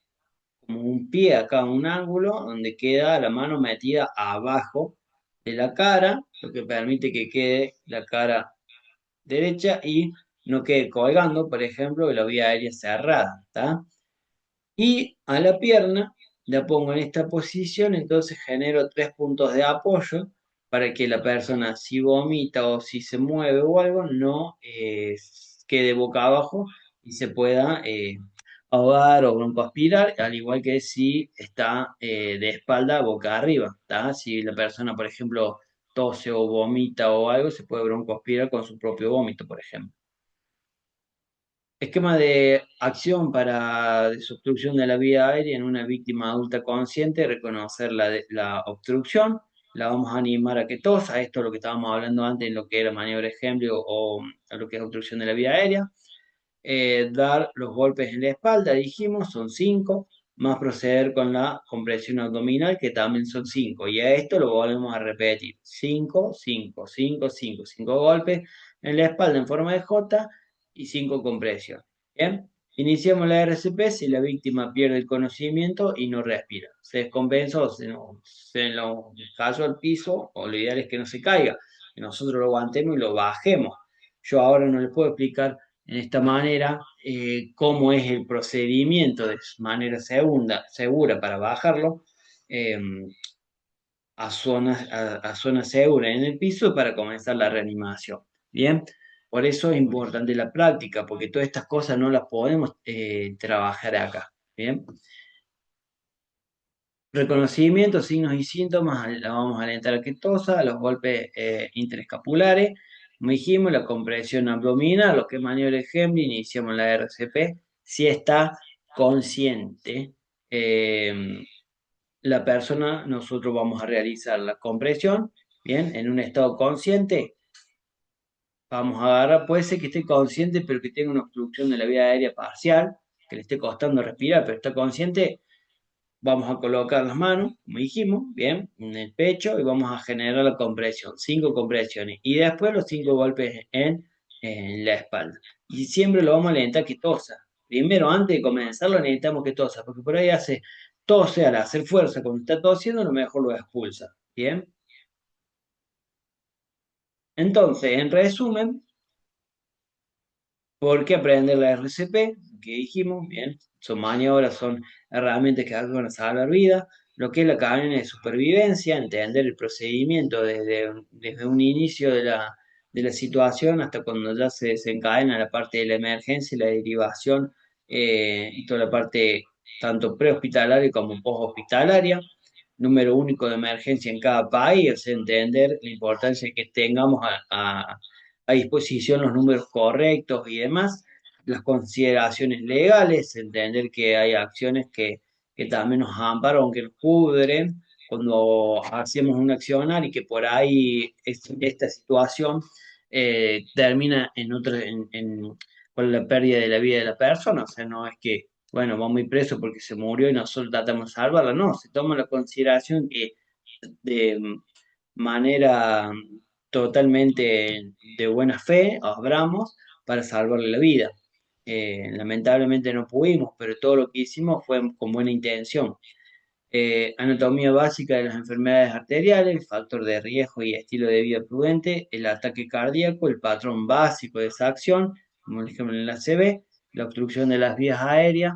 como un pie acá, un ángulo donde queda la mano metida abajo de la cara, lo que permite que quede la cara derecha y no quede colgando, por ejemplo, de la vía aérea cerrada, ¿está? Y a la pierna la pongo en esta posición, entonces genero 3 puntos de apoyo para que la persona, si vomita o si se mueve o algo, no quede boca abajo y se pueda ahogar o broncoaspirar, al igual que si está de espalda boca arriba, ¿tá? Si la persona, por ejemplo, tose o vomita o algo, se puede broncoaspirar con su propio vómito, por ejemplo. Esquema de acción para desobstrucción de la vía aérea en una víctima adulta consciente, reconocer la obstrucción, la vamos a animar a que tosa, esto es lo que estábamos hablando antes en lo que era maniobra de ejemplo o lo que es obstrucción de la vía aérea. Dar los golpes en la espalda, dijimos, son 5, más proceder con la compresión abdominal, que también son 5, y a esto lo volvemos a repetir, 5, 5, 5, 5, 5 golpes en la espalda en forma de J y 5 compresiones. Bien, iniciamos la RCP si la víctima pierde el conocimiento y no respira. Se descompensa o se lo cayó al piso, o lo ideal es que no se caiga, que nosotros lo aguantemos y lo bajemos. Yo ahora no les puedo explicar en esta manera cómo es el procedimiento de manera segura para bajarlo eh, a zona segura en el piso para comenzar la reanimación. Bien, por eso es importante la práctica, porque todas estas cosas no las podemos trabajar acá. Bien, reconocimiento, signos y síntomas, la vamos a alentar a que tosa, los golpes interescapulares, como dijimos, la compresión abdominal, lo que es maniobra de Hemley, iniciamos la RCP, si está consciente la persona, nosotros vamos a realizar la compresión, bien, en un estado consciente, vamos a agarrar, puede ser que esté consciente, pero que tenga una obstrucción de la vía aérea parcial, que le esté costando respirar, pero está consciente, vamos a colocar las manos, como dijimos, bien, en el pecho y vamos a generar la compresión, 5 compresiones y después los 5 golpes en la espalda. Y siempre lo vamos a alentar que tosa. Primero, antes de comenzarlo, necesitamos que tosa, porque por ahí hace tose al hacer fuerza. Cuando está tosiendo, a lo mejor lo expulsa. Bien. Entonces, en resumen, ¿por qué aprender la RCP? Que dijimos, bien, son maniobras, son herramientas que ayudan a salvar vidas. Lo que es la cadena de supervivencia, entender el procedimiento desde un inicio de la situación hasta cuando ya se desencadena la parte de la emergencia y la derivación y toda la parte tanto prehospitalaria como poshospitalaria. Número único de emergencia en cada país, es entender la importancia de que tengamos a disposición los números correctos y demás, las consideraciones legales, entender que hay acciones que también nos amparan, que nos cubren cuando hacemos un accionar y que por ahí esta situación termina con la pérdida de la vida de la persona, o sea, no es que, bueno, vamos a ir preso porque se murió y nosotros tratamos de salvarla, no, se toma la consideración que de manera totalmente de buena fe, obramos para salvarle la vida. Lamentablemente no pudimos, pero todo lo que hicimos fue con buena intención. Anatomía básica de las enfermedades arteriales, factor de riesgo y estilo de vida prudente, el ataque cardíaco, el patrón básico de esa acción, como el ejemplo en la CB, la obstrucción de las vías aéreas,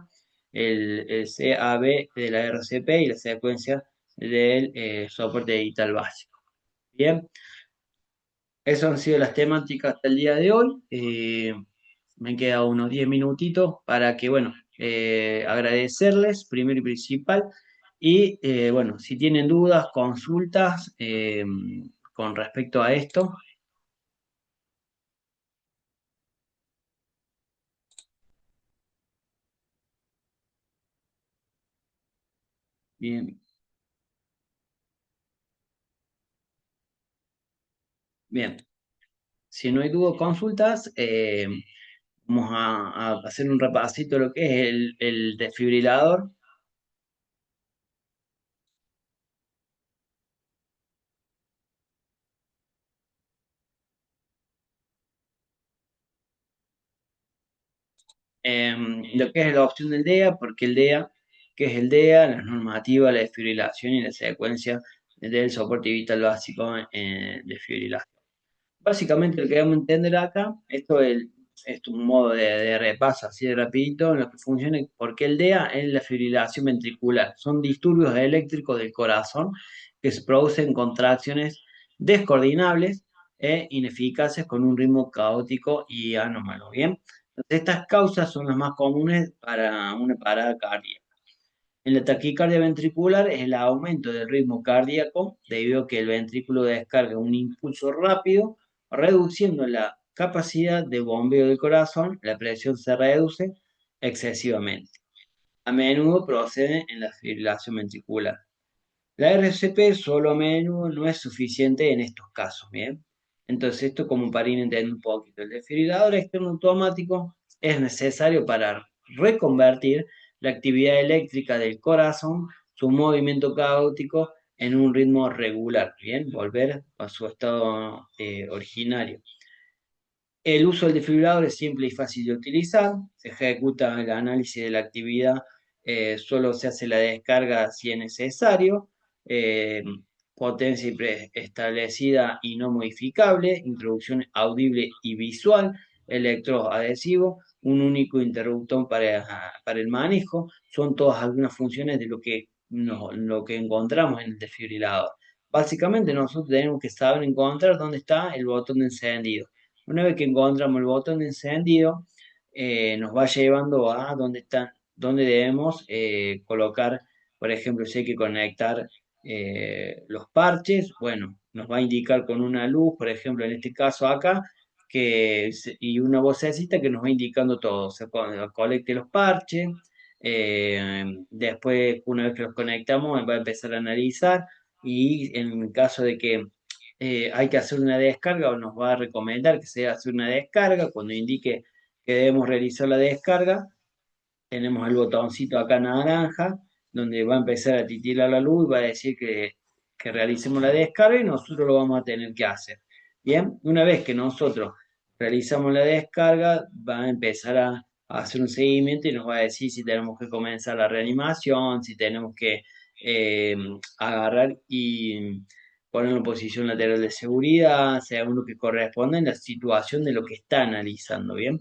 el CAB de la RCP y la secuencia del soporte digital básico. Bien, esas han sido las temáticas hasta el día de hoy. Me han quedado unos 10 minutitos para que, bueno, agradecerles primero y principal. Y, bueno, si tienen dudas, consultas con respecto a esto, bien, bien. Si no hay dudas o consultas, vamos a hacer un repasito de lo que es el desfibrilador. Lo que es la opción del DEA, porque el DEA, que es el DEA, la normativa, la desfibrilación y la secuencia del soporte vital básico en desfibrilación. Básicamente lo que vamos a entender acá, esto es un modo de repaso así de rapidito en lo que funciona, porque el DEA es la fibrilación ventricular, son disturbios eléctricos del corazón que se producen contracciones descoordinables e ineficaces con un ritmo caótico y anómalo, ¿bien? Entonces, estas causas son las más comunes para una parada cardíaca. En la taquicardia ventricular es el aumento del ritmo cardíaco debido a que el ventrículo descarga un impulso rápido, reduciendo la capacidad de bombeo del corazón, la presión se reduce excesivamente. A menudo procede en la fibrilación ventricular. La RCP solo a menudo no es suficiente en estos casos, ¿bien? Entonces, esto como para ir entendiendo un poquito. El desfibrilador externo automático es necesario para reconvertir la actividad eléctrica del corazón, su movimiento caótico, en un ritmo regular, ¿bien? Volver a su estado originario. El uso del desfibrilador es simple y fácil de utilizar. Se ejecuta el análisis de la actividad, solo se hace la descarga si es necesario. eh, Potencia preestablecida y no modificable. Introducción audible y visual. Electroadhesivo. Un único interruptor para el manejo. Son todas algunas funciones de lo que encontramos en el desfibrilador. Básicamente nosotros tenemos que saber encontrar dónde está el botón de encendido. Una vez que encontramos el botón de encendido, nos va llevando a dónde debemos colocar, por ejemplo, si hay que conectar los parches, bueno, nos va a indicar con una luz, por ejemplo, en este caso acá, y una vocecita que nos va indicando todo. O sea, cuando colecte los parches, después, una vez que los conectamos, va a empezar a analizar y en caso de que hay que hacer una descarga o nos va a recomendar que se haga una descarga. Cuando indique que debemos realizar la descarga, tenemos el botoncito acá naranja, donde va a empezar a titilar la luz y va a decir que realicemos la descarga y nosotros lo vamos a tener que hacer. Bien, una vez que nosotros realizamos la descarga, va a empezar a hacer un seguimiento y nos va a decir si tenemos que comenzar la reanimación, si tenemos que eh, agarrar y poner en posición lateral de seguridad, según lo que corresponde en la situación de lo que está analizando, ¿bien?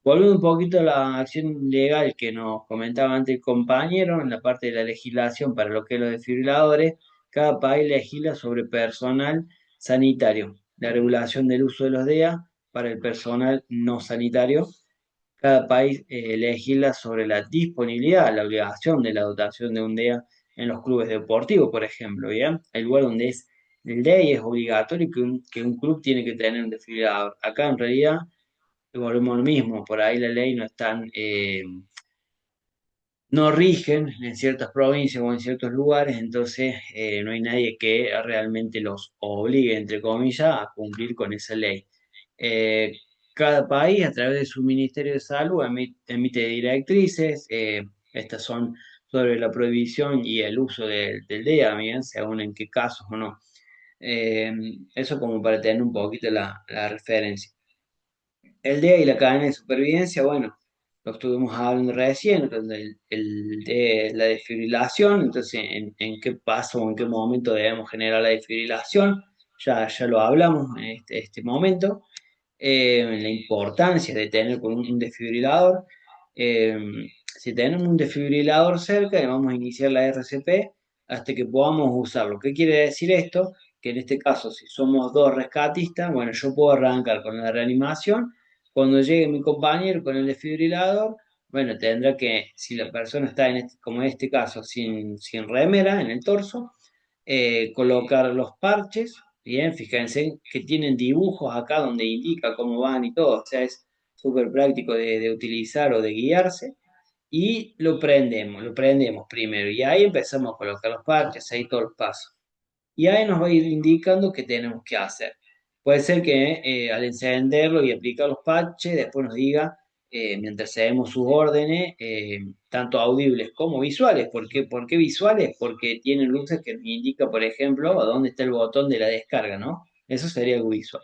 Volviendo un poquito a la acción legal que nos comentaba antes el compañero, en la parte de la legislación para lo que es los desfibriladores, cada país legisla sobre personal sanitario, la regulación del uso de los DEA para el personal no sanitario. Cada país legisla sobre la disponibilidad, la obligación de la dotación de un DEA en los clubes deportivos, por ejemplo, ¿bien? El lugar donde es ley es obligatorio que un club tiene que tener un desfibrilador. Acá en realidad volvemos a lo mismo, por ahí la ley no es tan, no rigen en ciertas provincias o en ciertos lugares, entonces no hay nadie que realmente los obligue, entre comillas, a cumplir con esa ley. Eh, Cada país, a través de su Ministerio de Salud, emite directrices, estas son sobre la prohibición y el uso del DEA, bien, según en qué casos o no. Eh, Eso como para tener un poquito la referencia. El DEA y la cadena de supervivencia, bueno, lo estuvimos hablando recién, donde el DEA es la desfibrilación, entonces en qué paso o en qué momento debemos generar la desfibrilación, ya lo hablamos en este momento, la importancia de tener con un desfibrilador. Eh, si tenemos un desfibrilador cerca, le vamos a iniciar la RCP hasta que podamos usarlo. ¿Qué quiere decir esto? Que en este caso, si somos dos rescatistas, bueno, yo puedo arrancar con la reanimación. Cuando llegue mi compañero con el desfibrilador, bueno, tendrá que, si la persona está como en este caso, sin remera en el torso, colocar los parches. Bien, fíjense que tienen dibujos acá donde indica cómo van y todo, o sea, es súper práctico de utilizar o de guiarse. Y lo prendemos primero y ahí empezamos a colocar los parches, ahí todos los pasos y ahí nos va a ir indicando qué tenemos que hacer. Puede ser que al encenderlo y aplicar los patches, después nos diga, mientras seguimos sus órdenes, tanto audibles como visuales. ¿Por qué visuales? Porque tienen luces que nos indican, por ejemplo, a dónde está el botón de la descarga, ¿no? Eso sería algo visual.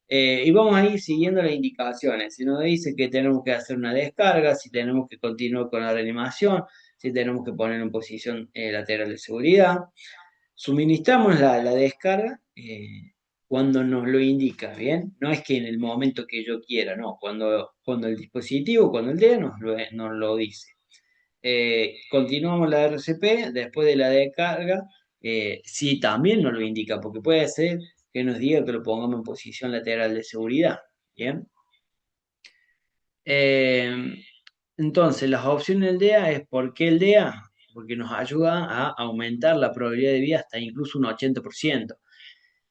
Y vamos a ir siguiendo las indicaciones. Si nos dice que tenemos que hacer una descarga, si tenemos que continuar con la reanimación, si tenemos que poner en posición lateral de seguridad. Suministramos la descarga cuando nos lo indica, ¿bien? No es que en el momento que yo quiera, no, cuando el dispositivo, cuando el DEA nos lo dice. Continuamos la RCP, después de la descarga, si también nos lo indica, porque puede ser que nos diga que lo pongamos en posición lateral de seguridad, ¿bien? Eh, entonces, las opciones del DEA es ¿por qué el DEA? Porque nos ayuda a aumentar la probabilidad de vida hasta incluso un 80%.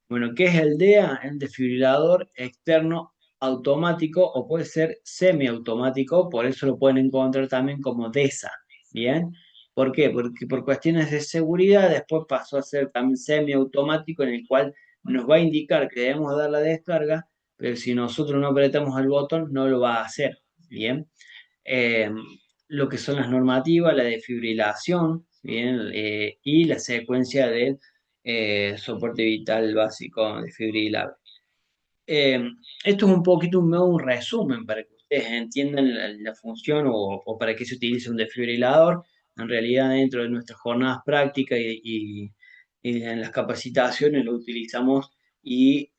Bueno, ¿qué es el DEA? El desfibrilador externo automático o puede ser semiautomático, por eso lo pueden encontrar también como DESA, ¿bien? ¿Por qué? Porque por cuestiones de seguridad después pasó a ser también semiautomático en el cual nos va a indicar que debemos dar la descarga, pero si nosotros no apretamos el botón no lo va a hacer, ¿bien? eh, lo que son las normativas, la desfibrilación, ¿bien? Y la secuencia del soporte vital básico desfibrilable. Eh, Esto es un poquito un resumen para que ustedes entiendan la función o para qué se utiliza un desfibrilador. En realidad, dentro de nuestras jornadas prácticas y en las capacitaciones lo utilizamos y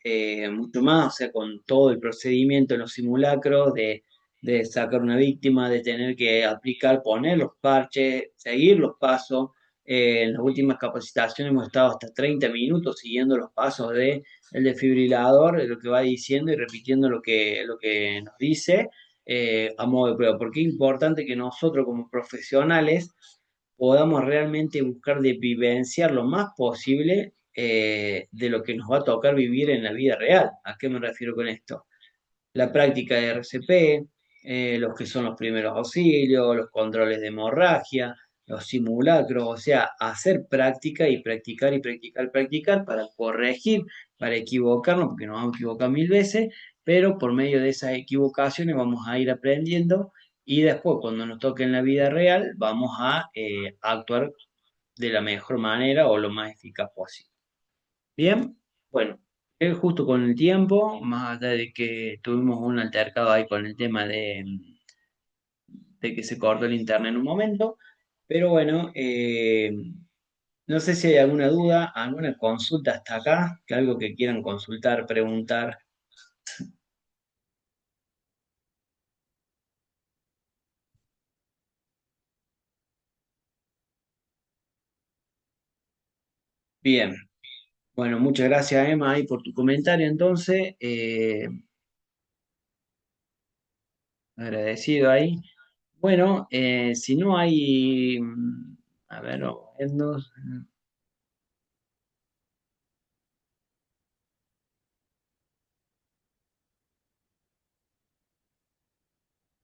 mucho más, o sea, con todo el procedimiento en los simulacros de sacar una víctima, de tener que aplicar, poner los parches, seguir los pasos. En las últimas capacitaciones hemos estado hasta 30 minutos siguiendo los pasos de el desfibrilador, lo que va diciendo y repitiendo lo que nos dice a modo de prueba. Porque es importante que nosotros como profesionales podamos realmente buscar de vivenciar lo más posible de lo que nos va a tocar vivir en la vida real. ¿A qué me refiero con esto? La práctica de RCP, los que son los primeros auxilios, los controles de hemorragia, los simulacros, o sea, hacer práctica y practicar y practicar, y practicar para corregir, para equivocarnos, porque nos vamos a equivocar mil veces, pero por medio de esas equivocaciones vamos a ir aprendiendo y después cuando nos toque en la vida real vamos a actuar de la mejor manera o lo más eficaz posible. Bien, bueno, justo con el tiempo, más allá de que tuvimos un altercado ahí con el tema de que se cortó el internet en un momento, pero bueno, no sé si hay alguna duda, alguna consulta hasta acá, que algo que quieran consultar, preguntar. Bien, bueno, muchas gracias Emma ahí por tu comentario entonces, agradecido ahí. Bueno, si no hay, a ver,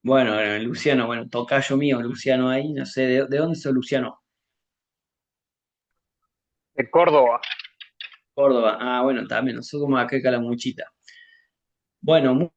bueno, Luciano, bueno, tocayo mío, Luciano ahí, no sé, de dónde es Luciano? De Córdoba. Córdoba. Ah, bueno, también, nosotros como acá en Calamuchita. Bueno,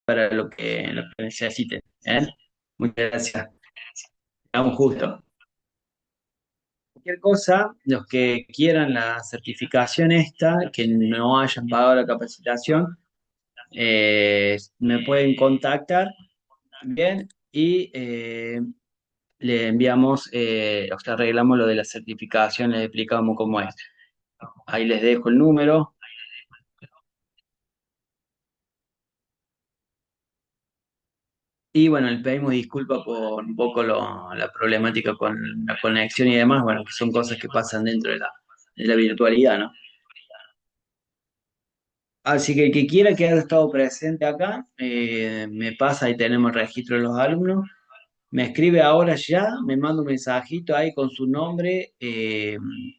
para lo que necesiten. ¿Eh? Muchas gracias. Estamos justo. Cualquier cosa, los que quieran la certificación esta, que no hayan pagado la capacitación, me pueden contactar, bien, y le enviamos, o sea, arreglamos lo de la certificación, les explicamos cómo es. Ahí les dejo el número. Y bueno, le pedimos disculpas por un poco la problemática con la conexión y demás, bueno, que son cosas que pasan dentro de la virtualidad, ¿no? Así que el que quiera que haya estado presente acá, me pasa y tenemos el registro de los alumnos, me escribe ahora ya, me manda un mensajito ahí con su nombre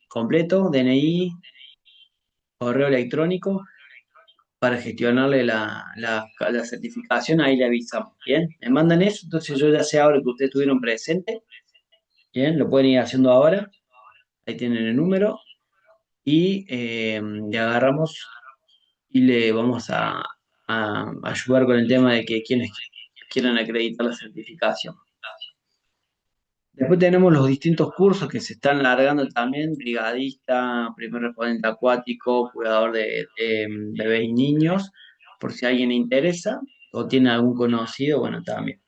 completo, DNI, correo electrónico, para gestionarle la certificación, ahí le avisamos, ¿bien? Me mandan eso, entonces yo ya sé ahora que ustedes estuvieron presentes. Bien, lo pueden ir haciendo ahora. Ahí tienen el número. Y le agarramos y le vamos a ayudar con el tema de que quienes quieran acreditar la certificación. Después tenemos los distintos cursos que se están largando también, brigadista, primer respondente acuático, cuidador de bebés y niños, por si a alguien le interesa o tiene algún conocido, bueno, también.